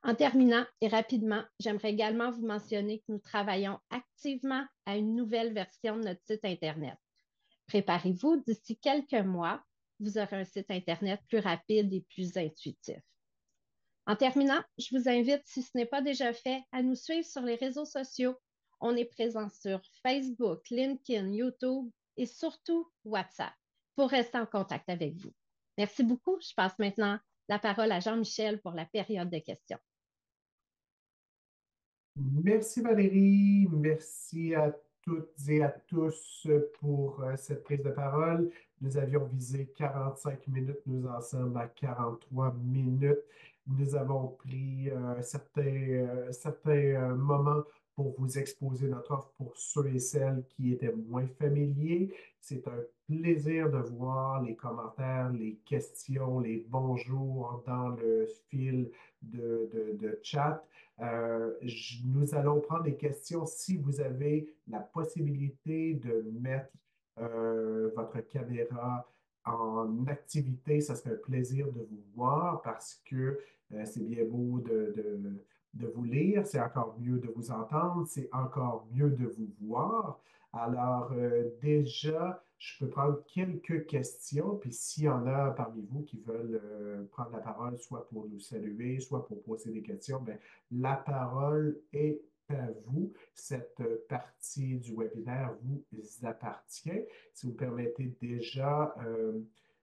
En terminant et rapidement, j'aimerais également vous mentionner que nous travaillons activement à une nouvelle version de notre site Internet. Préparez-vous, d'ici quelques mois, vous aurez un site Internet plus rapide et plus intuitif. En terminant, je vous invite, si ce n'est pas déjà fait, à nous suivre sur les réseaux sociaux. On est présent sur Facebook, LinkedIn, YouTube et surtout WhatsApp pour rester en contact avec vous. Merci beaucoup. Je passe maintenant la parole à Jean-Michel pour la période de questions. Merci Valérie, merci à toutes et à tous pour cette prise de parole. Nous avions visé 45 minutes, nous en sommes à 43 minutes. Nous avons pris certains moments pour vous exposer notre offre pour ceux et celles qui étaient moins familiers. C'est un plaisir de voir les commentaires, les questions, les bonjours dans le fil de chat. Nous allons prendre des questions. Si vous avez la possibilité de mettre votre caméra en activité, ça serait un plaisir de vous voir parce que c'est bien beau de vous lire, c'est encore mieux de vous entendre, c'est encore mieux de vous voir. Alors, déjà, je peux prendre quelques questions, puis s'il y en a parmi vous qui veulent prendre la parole, soit pour nous saluer, soit pour poser des questions, bien, la parole est à vous. Cette partie du webinaire vous appartient. Si vous permettez déjà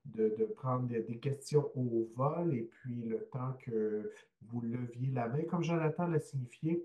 de prendre des questions au vol et puis le temps que vous leviez la main, comme Jonathan l'a signifié,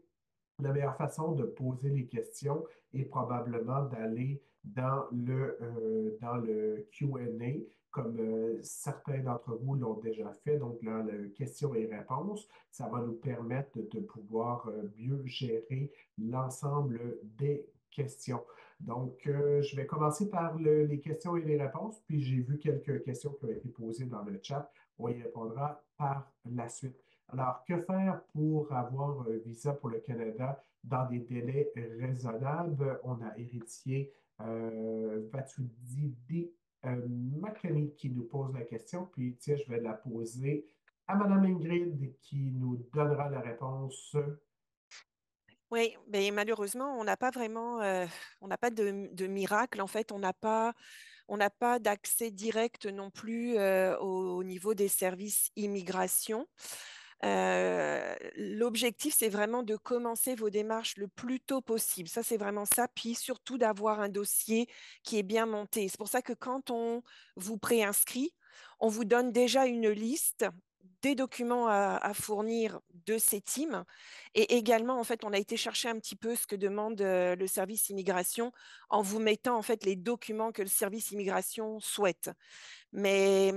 la meilleure façon de poser les questions est probablement d'aller dans le Q&A, comme certains d'entre vous l'ont déjà fait. Donc, là, le questions et réponses, ça va nous permettre de pouvoir mieux gérer l'ensemble des questions. Donc, je vais commencer par les questions et les réponses, puis j'ai vu quelques questions qui ont été posées dans le chat. On y répondra par la suite. Alors, que faire pour avoir un visa pour le Canada dans des délais raisonnables? On a héritier Vatudidi Makani qui nous pose la question, puis tiens, je vais la poser à Mme Ingrid qui nous donnera la réponse. Oui, mais malheureusement, on n'a pas vraiment, on n'a pas de miracle. En fait, on n'a pas d'accès direct non plus au niveau des services immigration. L'objectif, c'est vraiment de commencer vos démarches le plus tôt possible. Ça, c'est vraiment ça. Puis surtout d'avoir un dossier qui est bien monté. C'est pour ça que quand on vous préinscrit, on vous donne déjà une liste des documents à fournir de ces teams. Et également, en fait, on a été chercher un petit peu ce que demande le service immigration en vous mettant en fait les documents que le service immigration souhaite. Mais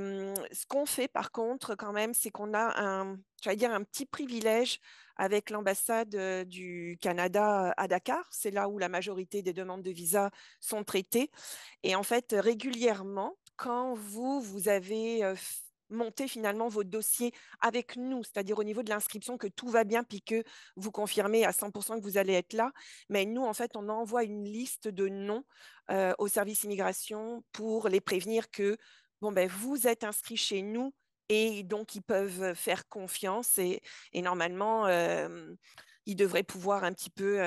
ce qu'on fait par contre quand même, c'est qu'on a un petit privilège avec l'ambassade du Canada à Dakar. C'est là où la majorité des demandes de visa sont traitées. Et en fait, régulièrement, quand vous avez monté finalement vos dossiers avec nous, c'est-à-dire au niveau de l'inscription, que tout va bien, puis que vous confirmez à 100% que vous allez être là, mais nous, en fait, on envoie une liste de noms au service immigration pour les prévenir que bon, ben, vous êtes inscrits chez nous et donc ils peuvent faire confiance et normalement, ils devraient pouvoir un petit peu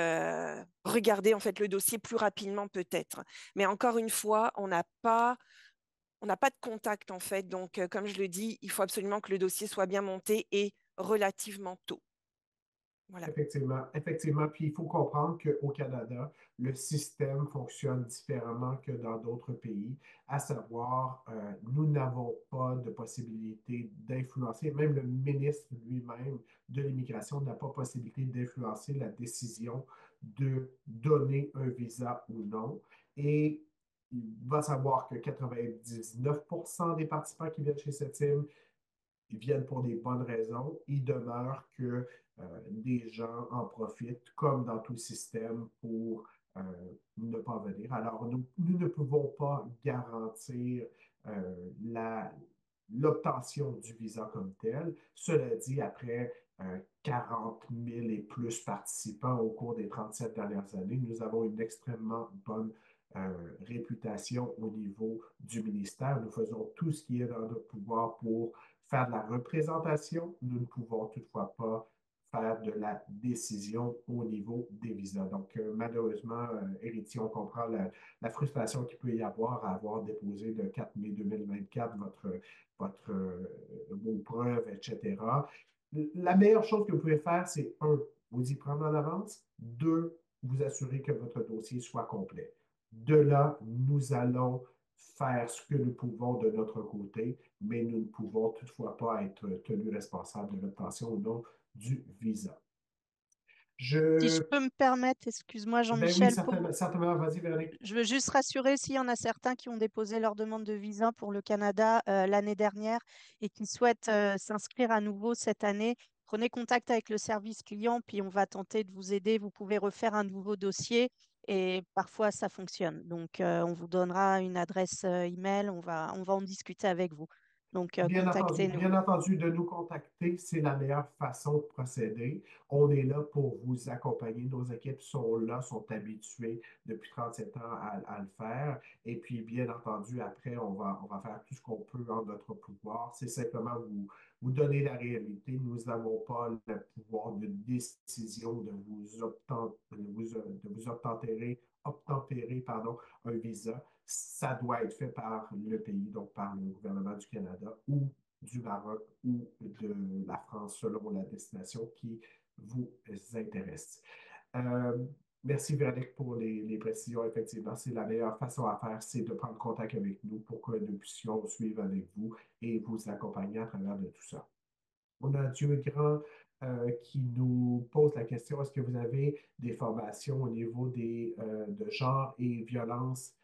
regarder en fait le dossier plus rapidement peut-être. Mais encore une fois, on n'a pas de contact en fait. Donc, comme je le dis, il faut absolument que le dossier soit bien monté et relativement tôt. Voilà. Effectivement. Puis il faut comprendre qu'au Canada, le système fonctionne différemment que dans d'autres pays, à savoir, nous n'avons pas de possibilité d'influencer, même le ministre lui-même de l'immigration n'a pas possibilité d'influencer la décision de donner un visa ou non. Et il va savoir que 99% des participants qui viennent chez Septim ils viennent pour des bonnes raisons. Il demeure que des gens en profitent, comme dans tout système, pour euh, ne pas venir. Alors, nous ne pouvons pas garantir l'obtention du visa comme tel. Cela dit, après 40 000 et plus participants au cours des 37 dernières années, nous avons une extrêmement bonne réputation au niveau du ministère. Nous faisons tout ce qui est dans notre pouvoir pour faire de la représentation. Nous ne pouvons toutefois pas faire de la décision au niveau des visas. Donc, malheureusement, héritier, on comprend la frustration qu'il peut y avoir à avoir déposé le 4 mai 2024 vos preuves, etc. La meilleure chose que vous pouvez faire, c'est un, vous y prendre en avance, deux, vous assurer que votre dossier soit complet. De là, nous allons faire ce que nous pouvons de notre côté, mais nous ne pouvons toutefois pas être tenus responsables de l'obtention ou non du visa. Si je peux me permettre, excuse-moi Ben oui, Jean-Michel, certainement. Vas-y, Véronique. je veux juste rassurer s'il y en a certains qui ont déposé leur demande de visa pour le Canada l'année dernière et qui souhaitent s'inscrire à nouveau cette année. Prenez contact avec le service client, puis on va tenter de vous aider. Vous pouvez refaire un nouveau dossier et parfois ça fonctionne. Donc, on vous donnera une adresse email, on va en discuter avec vous. Donc, contactez-nous. Bien entendu, de nous contacter, c'est la meilleure façon de procéder. On est là pour vous accompagner. Nos équipes sont là, sont habituées depuis 37 ans à le faire. Et puis, bien entendu, après, on va faire tout ce qu'on peut en notre pouvoir. C'est simplement vous donner la réalité. Nous n'avons pas le pouvoir de décision de vous obtempérer, un visa. Ça doit être fait par le pays, donc par le gouvernement du Canada ou du Maroc ou de la France, selon la destination qui vous intéresse. Euh, Merci Véronique pour les précisions. Effectivement, c'est la meilleure façon à faire, c'est de prendre contact avec nous pour que nous puissions suivre avec vous et vous accompagner à travers de tout ça. On a Dieu grand qui nous pose la question, est-ce que vous avez des formations au niveau de genre et violence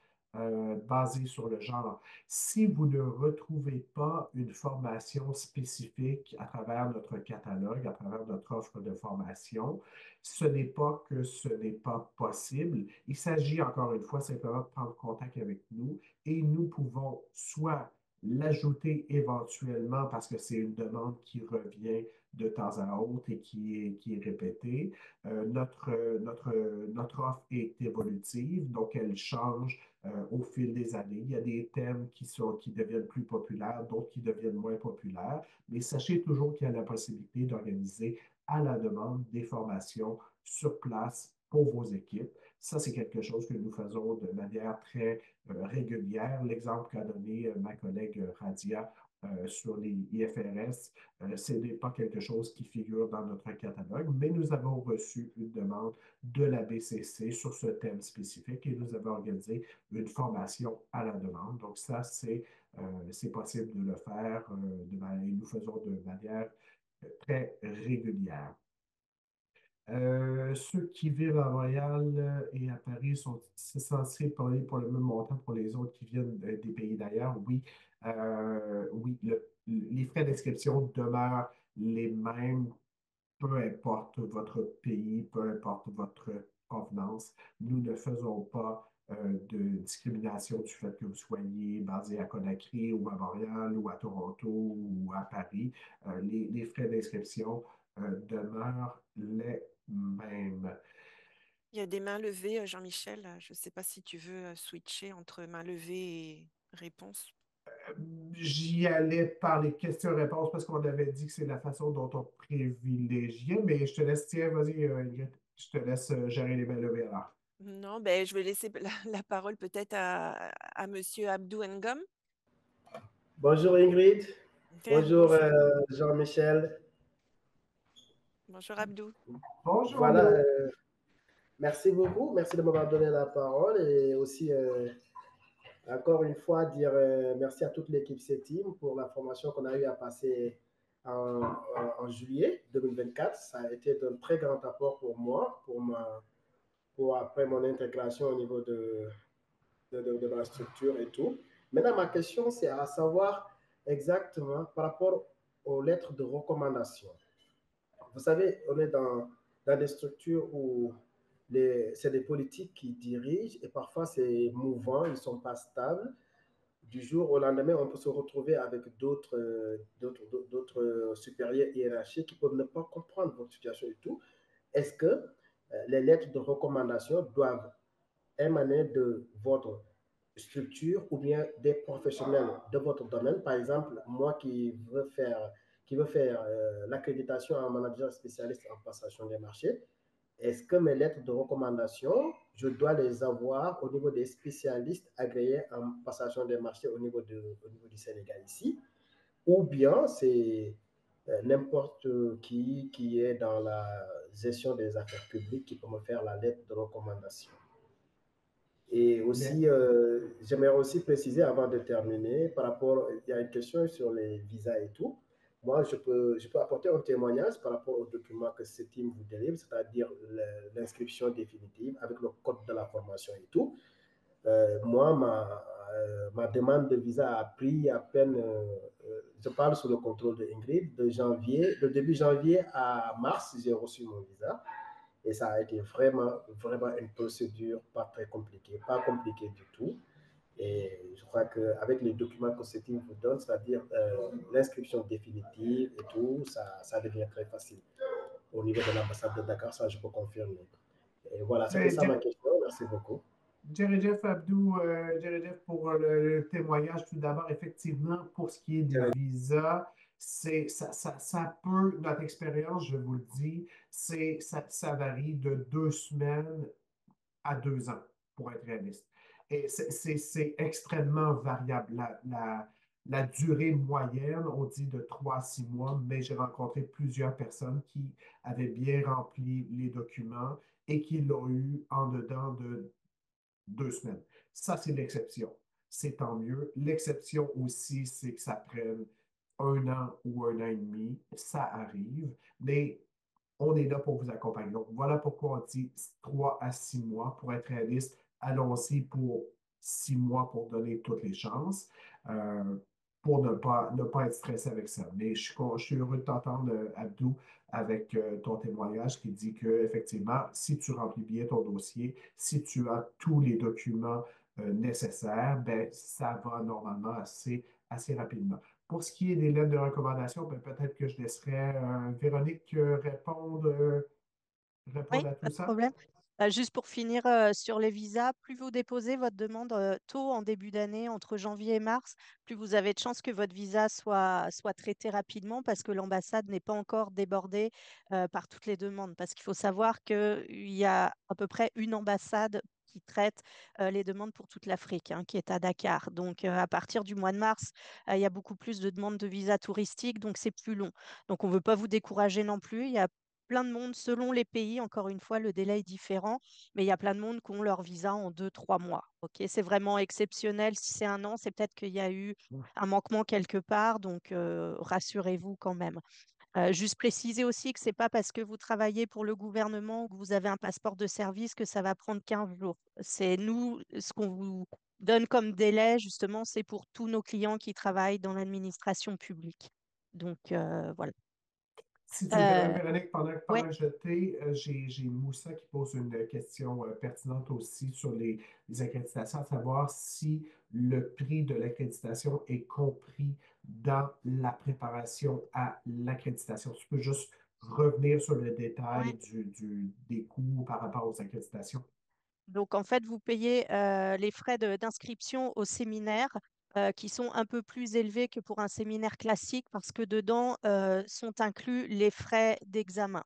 basées sur le genre? Si vous ne retrouvez pas une formation spécifique à travers notre catalogue, à travers notre offre de formation, ce n'est pas que ce n'est pas possible. Il s'agit encore une fois simplement de prendre contact avec nous et nous pouvons soit l'ajouter éventuellement parce que c'est une demande qui revient de temps à autre et qui est répétée. Notre offre est évolutive, donc elle change au fil des années. Il y a des thèmes qui deviennent plus populaires, d'autres qui deviennent moins populaires, mais sachez toujours qu'il y a la possibilité d'organiser à la demande des formations sur place pour vos équipes. Ça, c'est quelque chose que nous faisons de manière très régulière. L'exemple qu'a donné ma collègue Radia sur les IFRS, ce n'est pas quelque chose qui figure dans notre catalogue, mais nous avons reçu une demande de la BCC sur ce thème spécifique et nous avons organisé une formation à la demande. Donc ça, c'est possible de le faire et nous faisons de manière très régulière. Ceux qui vivent à Montréal et à Paris sont censés payer pour le même montant pour les autres qui viennent des pays d'ailleurs. Oui, oui les frais d'inscription demeurent les mêmes, peu importe votre pays, peu importe votre provenance. Nous ne faisons pas de discrimination du fait que vous soyez basé à Conakry ou à Montréal ou à Toronto ou à Paris. Les frais d'inscription demeurent les mêmes. Il y a des mains levées, Jean-Michel. Je ne sais pas si tu veux switcher entre mains levées et réponses. J'y allais par les questions-réponses parce qu'on avait dit que c'est la façon dont on privilégiait, mais je te laisse, tiens, vas-y, Ingrid, je te laisse gérer les mains levées alors. Non, ben, je vais laisser la parole peut-être à Monsieur Abdou Ngom. Bonjour Ingrid. Okay, bonjour Jean-Michel. Bonjour Abdou. Bonjour. Voilà, merci beaucoup. Merci de m'avoir donné la parole et aussi, encore une fois, dire merci à toute l'équipe C-Team pour la formation qu'on a eu à passer en juillet 2024. Ça a été d'un très grand apport pour moi, pour après mon intégration au niveau de ma structure et tout. Maintenant, ma question, c'est à savoir exactement par rapport aux lettres de recommandation. Vous savez, on est dans des structures où c'est des politiques qui dirigent et parfois c'est mouvant, ils ne sont pas stables. Du jour au lendemain, on peut se retrouver avec d'autres supérieurs hiérarchiques qui peuvent ne pas comprendre votre situation et tout. Est-ce que les lettres de recommandation doivent émaner de votre structure ou bien des professionnels de votre domaine? Par exemple, moi qui veux faire l'accréditation en manager spécialiste en passation des marchés, est-ce que mes lettres de recommandation, je dois les avoir au niveau des spécialistes agréés en passation des marchés au niveau du Sénégal ici, ou bien c'est n'importe qui est dans la gestion des affaires publiques qui peut me faire la lettre de recommandation? Et aussi, j'aimerais aussi préciser avant de terminer, par rapport, il y a une question sur les visas et tout. Moi, je peux apporter un témoignage par rapport au document que ce team vous délivre, c'est-à-dire l'inscription définitive avec le code de la formation et tout. Moi, ma demande de visa a pris à peine, je parle sous le contrôle de Ingrid, de début janvier à mars, j'ai reçu mon visa. Et ça a été vraiment, vraiment une procédure pas très compliquée, pas compliquée du tout. Et je crois qu'avec les documents que ce team vous donne, c'est-à-dire l'inscription définitive et tout, ça devient très facile. Au niveau de l'ambassade de Dakar, ça, je peux confirmer. Et voilà, c'était ça ma question. Merci beaucoup. Jerejef Abdou, Jerejef, pour le témoignage, tout d'abord, effectivement, pour ce qui est des visas, ça peut, notre expérience, je vous le dis, ça varie de 2 semaines à 2 ans, pour être réaliste. Et c'est extrêmement variable. La durée moyenne, on dit de 3 à 6 mois, mais j'ai rencontré plusieurs personnes qui avaient bien rempli les documents et qui l'ont eu en dedans de 2 semaines. Ça, c'est l'exception. C'est tant mieux. L'exception aussi, c'est que ça prenne 1 an ou 1 an et demi. Ça arrive, mais on est là pour vous accompagner. Donc, voilà pourquoi on dit 3 à 6 mois. Pour être réaliste, allons-y pour 6 mois pour donner toutes les chances, euh, pour ne pas être stressé avec ça. Mais je suis heureux de t'entendre, Abdou, avec ton témoignage qui dit que effectivement, si tu remplis bien ton dossier, si tu as tous les documents nécessaires, ben, ça va normalement assez rapidement. Pour ce qui est des lettres de recommandation, ben, peut-être que je laisserai Véronique Oui, répondre à pas tout de ça. problème. Juste pour finir sur les visas, plus vous déposez votre demande tôt en début d'année, entre janvier et mars, plus vous avez de chances que votre visa soit traité rapidement parce que l'ambassade n'est pas encore débordée par toutes les demandes. Parce qu'il faut savoir qu'il y a à peu près une ambassade qui traite les demandes pour toute l'Afrique, hein, qui est à Dakar. Donc, à partir du mois de mars, il y a beaucoup plus de demandes de visa touristique, donc c'est plus long. Donc, on ne veut pas vous décourager non plus. Il y a plein de monde selon les pays. Encore une fois, le délai est différent, mais il y a plein de monde qui ont leur visa en 2, 3 mois. Ok, c'est vraiment exceptionnel. Si c'est 1 an, c'est peut-être qu'il y a eu un manquement quelque part, donc rassurez-vous quand même. Juste préciser aussi que c'est pas parce que vous travaillez pour le gouvernement ou que vous avez un passeport de service que ça va prendre 15 jours. C'est nous, ce qu'on vous donne comme délai, justement, c'est pour tous nos clients qui travaillent dans l'administration publique. Donc, voilà. Si tu me permets, Euh, Véronique, ouais. pendant que je t'ai, j'ai Moussa qui pose une question pertinente aussi sur les accréditations, à savoir si le prix de l'accréditation est compris dans la préparation à l'accréditation. Tu peux juste revenir sur le détail Ouais. des coûts par rapport aux accréditations. Donc, en fait, vous payez les frais d'inscription au séminaire qui sont un peu plus élevés que pour un séminaire classique parce que dedans sont inclus les frais d'examen.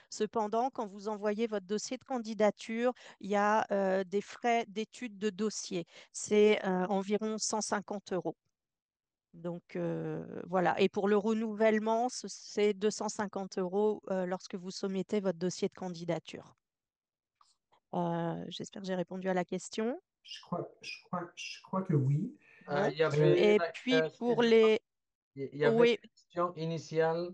Cependant, quand vous envoyez votre dossier de candidature, il y a des frais d'étude de dossier. C'est environ 150 euros. Donc voilà. Et pour le renouvellement, c'est 250 € lorsque vous soumettez votre dossier de candidature. J'espère que j'ai répondu à la question. Je crois que oui. Bon. Il y avait Et puis pour excusez-moi, les... il y avait Oui, une question initiale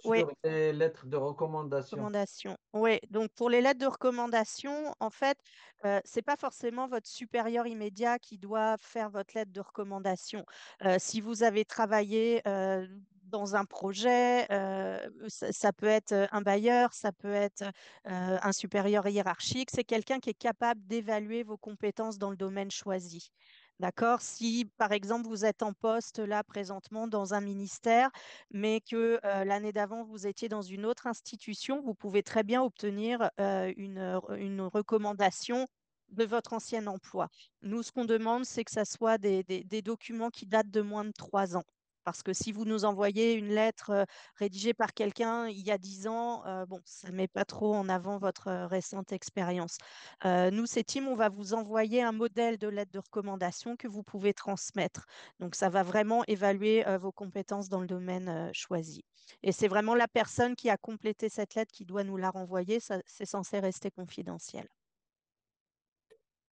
oui. sur les lettres de recommandation. Recommandation. Oui, donc pour les lettres de recommandation, en fait, c'est pas forcément votre supérieur immédiat qui doit faire votre lettre de recommandation. Si vous avez travaillé dans un projet, ça peut être un bailleur, ça peut être un supérieur hiérarchique, c'est quelqu'un qui est capable d'évaluer vos compétences dans le domaine choisi. D'accord? Si, par exemple, vous êtes en poste là présentement dans un ministère, mais que l'année d'avant, vous étiez dans une autre institution, vous pouvez très bien obtenir une recommandation de votre ancien emploi. Nous, ce qu'on demande, c'est que ça soit des documents qui datent de moins de 3 ans. Parce que si vous nous envoyez une lettre rédigée par quelqu'un il y a 10 ans, bon, ça ne met pas trop en avant votre récente expérience. Nous, c'est Team, on va vous envoyer un modèle de lettre de recommandation que vous pouvez transmettre. Donc, ça va vraiment évaluer vos compétences dans le domaine choisi. Et c'est vraiment la personne qui a complété cette lettre qui doit nous la renvoyer. Ça, c'est censé rester confidentiel.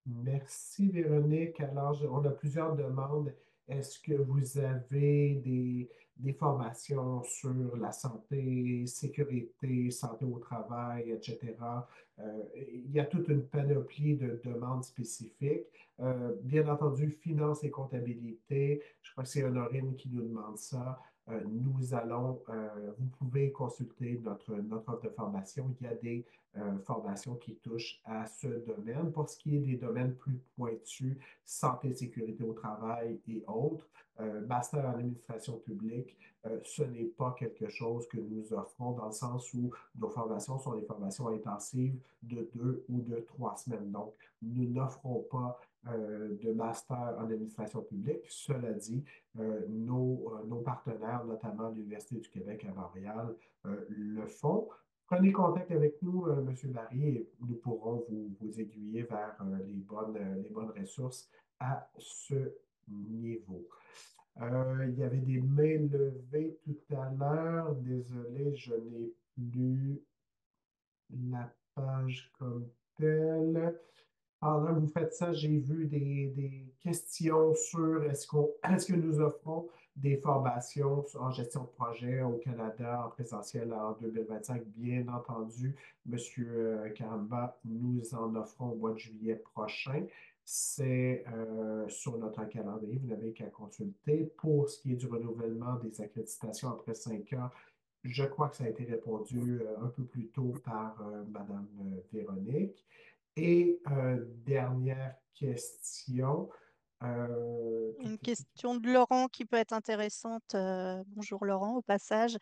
Merci Véronique. Alors, on a plusieurs demandes. Est-ce que vous avez des formations sur la santé, sécurité, santé au travail, etc.? Il y a toute une panoplie de demandes spécifiques. Bien entendu, finance et comptabilité. Je crois que c'est Honorine qui nous demande ça. Vous pouvez consulter notre offre de formation. Il y a des formations qui touchent à ce domaine. Pour ce qui est des domaines plus pointus, santé, sécurité au travail et autres, master en administration publique, ce n'est pas quelque chose que nous offrons dans le sens où nos formations sont des formations intensives de 2 ou de 3 semaines. Donc, nous n'offrons pas de master en administration publique. Cela dit, nos partenaires, notamment l'Université du Québec à Montréal, le font. Prenez contact avec nous, M. Barry, et nous pourrons vous aiguiller vers les bonnes ressources à ce niveau. Il y avait des mains levées tout à l'heure. Désolé, je n'ai plus la page comme telle. Pendant que vous faites ça, j'ai vu des questions sur est-ce que nous offrons des formations en gestion de projet au Canada en présentiel en 2025. Bien entendu, Monsieur Caramba, nous en offrons au mois de juillet prochain. C'est sur notre calendrier, vous n'avez qu'à consulter. Pour ce qui est du renouvellement des accréditations après 5 ans, je crois que ça a été répondu un peu plus tôt par Madame Véronique. Et dernière question. Une question de Laurent qui peut être intéressante. Bonjour Laurent, au passage.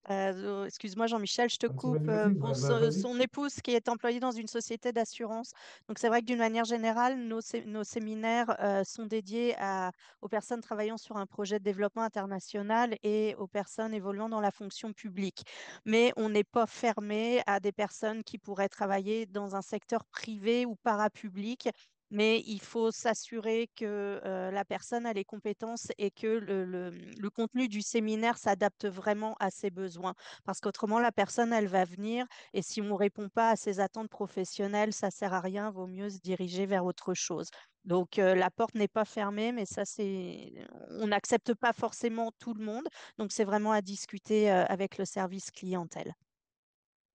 Excuse-moi Jean-Michel, je te coupe. Vas-y, Pour vas-y. son épouse qui est employée dans une société d'assurance. Donc c'est vrai que d'une manière générale, nos séminaires sont dédiés aux personnes travaillant sur un projet de développement international et aux personnes évoluant dans la fonction publique. Mais on n'est pas fermé à des personnes qui pourraient travailler dans un secteur privé ou parapublic. Mais il faut s'assurer que la personne a les compétences et que le contenu du séminaire s'adapte vraiment à ses besoins. Parce qu'autrement, la personne, elle va venir et si on ne répond pas à ses attentes professionnelles, ça ne sert à rien, vaut mieux se diriger vers autre chose. Donc, la porte n'est pas fermée, mais ça, on n'accepte pas forcément tout le monde. Donc, c'est vraiment à discuter avec le service clientèle.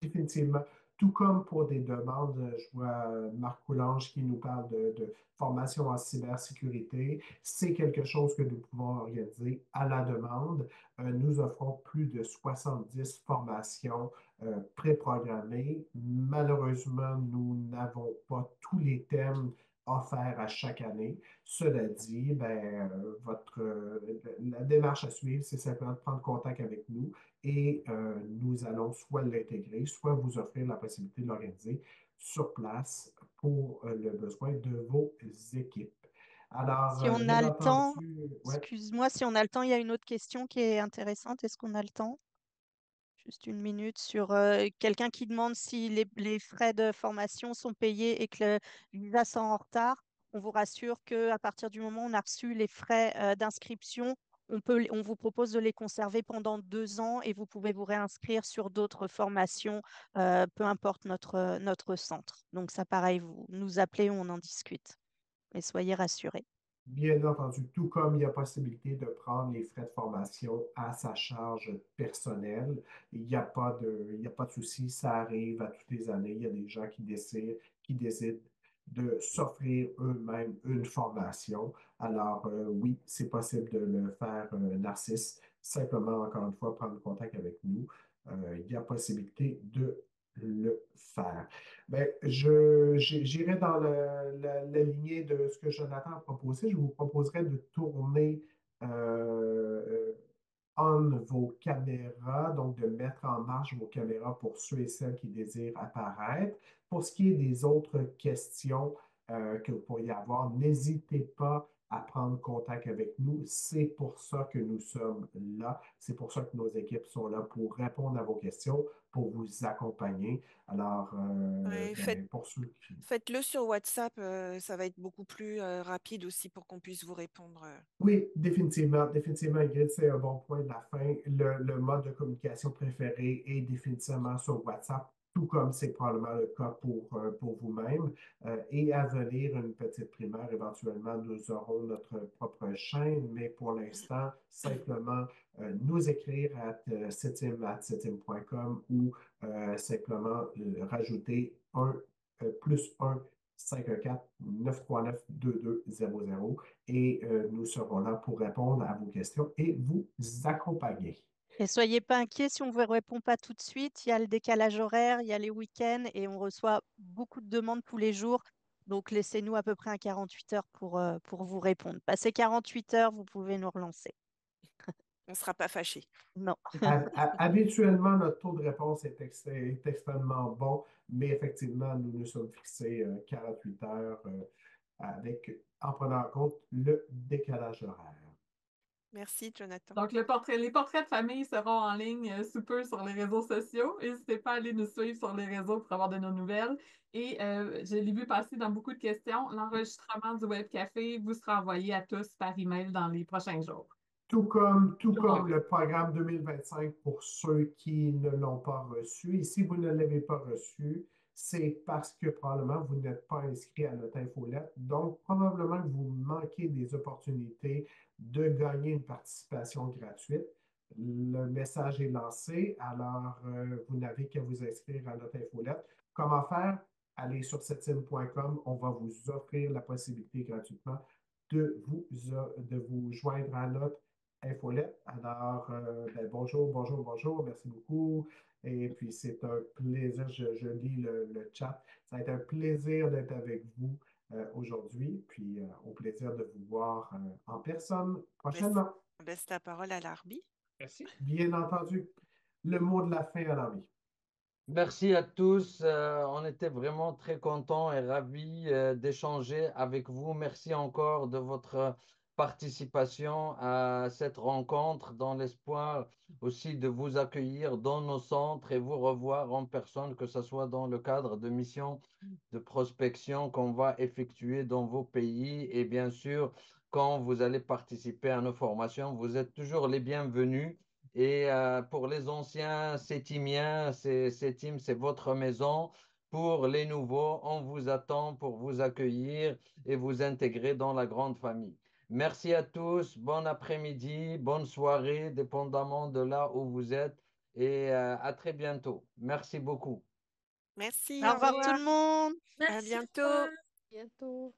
Définitivement. Tout comme pour des demandes, je vois Marc Coulange qui nous parle de formation en cybersécurité. C'est quelque chose que nous pouvons organiser à la demande. Nous offrons plus de 70 formations préprogrammées. Malheureusement, nous n'avons pas tous les thèmes offerts à chaque année. Cela dit, la démarche à suivre, c'est simplement de prendre contact avec nous et nous allons soit l'intégrer, soit vous offrir la possibilité de l'organiser sur place pour le besoin de vos équipes. Alors, Si on bien a le temps, entendu, ouais. excuse-moi, si on a le temps, il y a une autre question qui est intéressante. Est-ce qu'on a le temps? Juste une minute sur quelqu'un qui demande si les frais de formation sont payés et que le visa sont en retard. On vous rassure qu'à partir du moment où on a reçu les frais d'inscription, on vous propose de les conserver pendant 2 ans et vous pouvez vous réinscrire sur d'autres formations, peu importe notre centre. Donc ça, pareil, vous nous appelez, on en discute. Mais soyez rassurés. Bien entendu, tout comme il y a possibilité de prendre les frais de formation à sa charge personnelle, il n'y a pas de souci, ça arrive à toutes les années. Il y a des gens qui décident de s'offrir eux-mêmes une formation. Alors, oui, c'est possible de le faire, Narcisse. Simplement, encore une fois, prendre contact avec nous. Il y a possibilité de le faire. Ben, j'irai dans la lignée de ce que Jonathan a proposé. Je vous proposerais de tourner euh, on vos caméras, donc de mettre en marche vos caméras pour ceux et celles qui désirent apparaître. Pour ce qui est des autres questions que vous pourriez avoir, n'hésitez pas à prendre contact avec nous. C'est pour ça que nous sommes là. C'est pour ça que nos équipes sont là pour répondre à vos questions, pour vous accompagner. Alors, Ouais, pour ceux qui... faites-le sur WhatsApp, ça va être beaucoup plus rapide aussi pour qu'on puisse vous répondre. Oui, définitivement, définitivement, Ingrid, c'est un bon point de la fin. Le mode de communication préféré est définitivement sur WhatsApp, tout comme c'est probablement le cas pour vous-même. Et à venir, une petite primaire, éventuellement, nous aurons notre propre chaîne, mais pour l'instant, simplement nous écrire à septime@septime.com ou simplement rajouter plus 1 514-939-2200 et nous serons là pour répondre à vos questions et vous accompagner. Et soyez pas inquiets si on ne vous répond pas tout de suite. Il y a le décalage horaire, il y a les week-ends et on reçoit beaucoup de demandes tous les jours. Donc, laissez-nous à peu près un 48 heures pour vous répondre. Passé 48 heures, vous pouvez nous relancer. On ne sera pas fâchés. Non. Habituellement, notre taux de réponse est extrêmement bon, mais effectivement, nous nous sommes fixés 48 heures en prenant en compte le décalage horaire. Merci, Jonathan. Donc, les portraits de famille seront en ligne sous peu sur les réseaux sociaux. N'hésitez pas à aller nous suivre sur les réseaux pour avoir de nos nouvelles. Et je l'ai vu passer dans beaucoup de questions. L'enregistrement du webcafé vous sera envoyé à tous par email dans les prochains jours. Tout comme le programme 2025 pour ceux qui ne l'ont pas reçu. Et si vous ne l'avez pas reçu, c'est parce que probablement vous n'êtes pas inscrit à notre infolette. Donc, probablement que vous manquez des opportunités de gagner une participation gratuite. Le message est lancé, alors vous n'avez qu'à vous inscrire à notre infolette. Comment faire? Allez sur septime.com, on va vous offrir la possibilité gratuitement de vous joindre à notre infolette. Alors, bonjour, bonjour, bonjour, merci beaucoup. Et puis, c'est un plaisir, je lis le chat. Ça a été un plaisir d'être avec vous aujourd'hui, puis au plaisir de vous voir en personne prochainement. On laisse la parole à l'Arbi. Merci. Bien entendu. Le mot de la fin à l'Arbi. Merci à tous. On était vraiment très contents et ravis d'échanger avec vous. Merci encore de votre participation à cette rencontre dans l'espoir aussi de vous accueillir dans nos centres et vous revoir en personne, que ce soit dans le cadre de missions de prospection qu'on va effectuer dans vos pays. Et bien sûr, quand vous allez participer à nos formations, vous êtes toujours les bienvenus. Et pour les anciens sétimiens, Sétime, c'est votre maison. Pour les nouveaux, on vous attend pour vous accueillir et vous intégrer dans la grande famille. Merci à tous. Bon après-midi, bonne soirée, dépendamment de là où vous êtes. Et à très bientôt. Merci beaucoup. Merci. Au revoir tout le monde. À Merci. bientôt. Au revoir. Bientôt.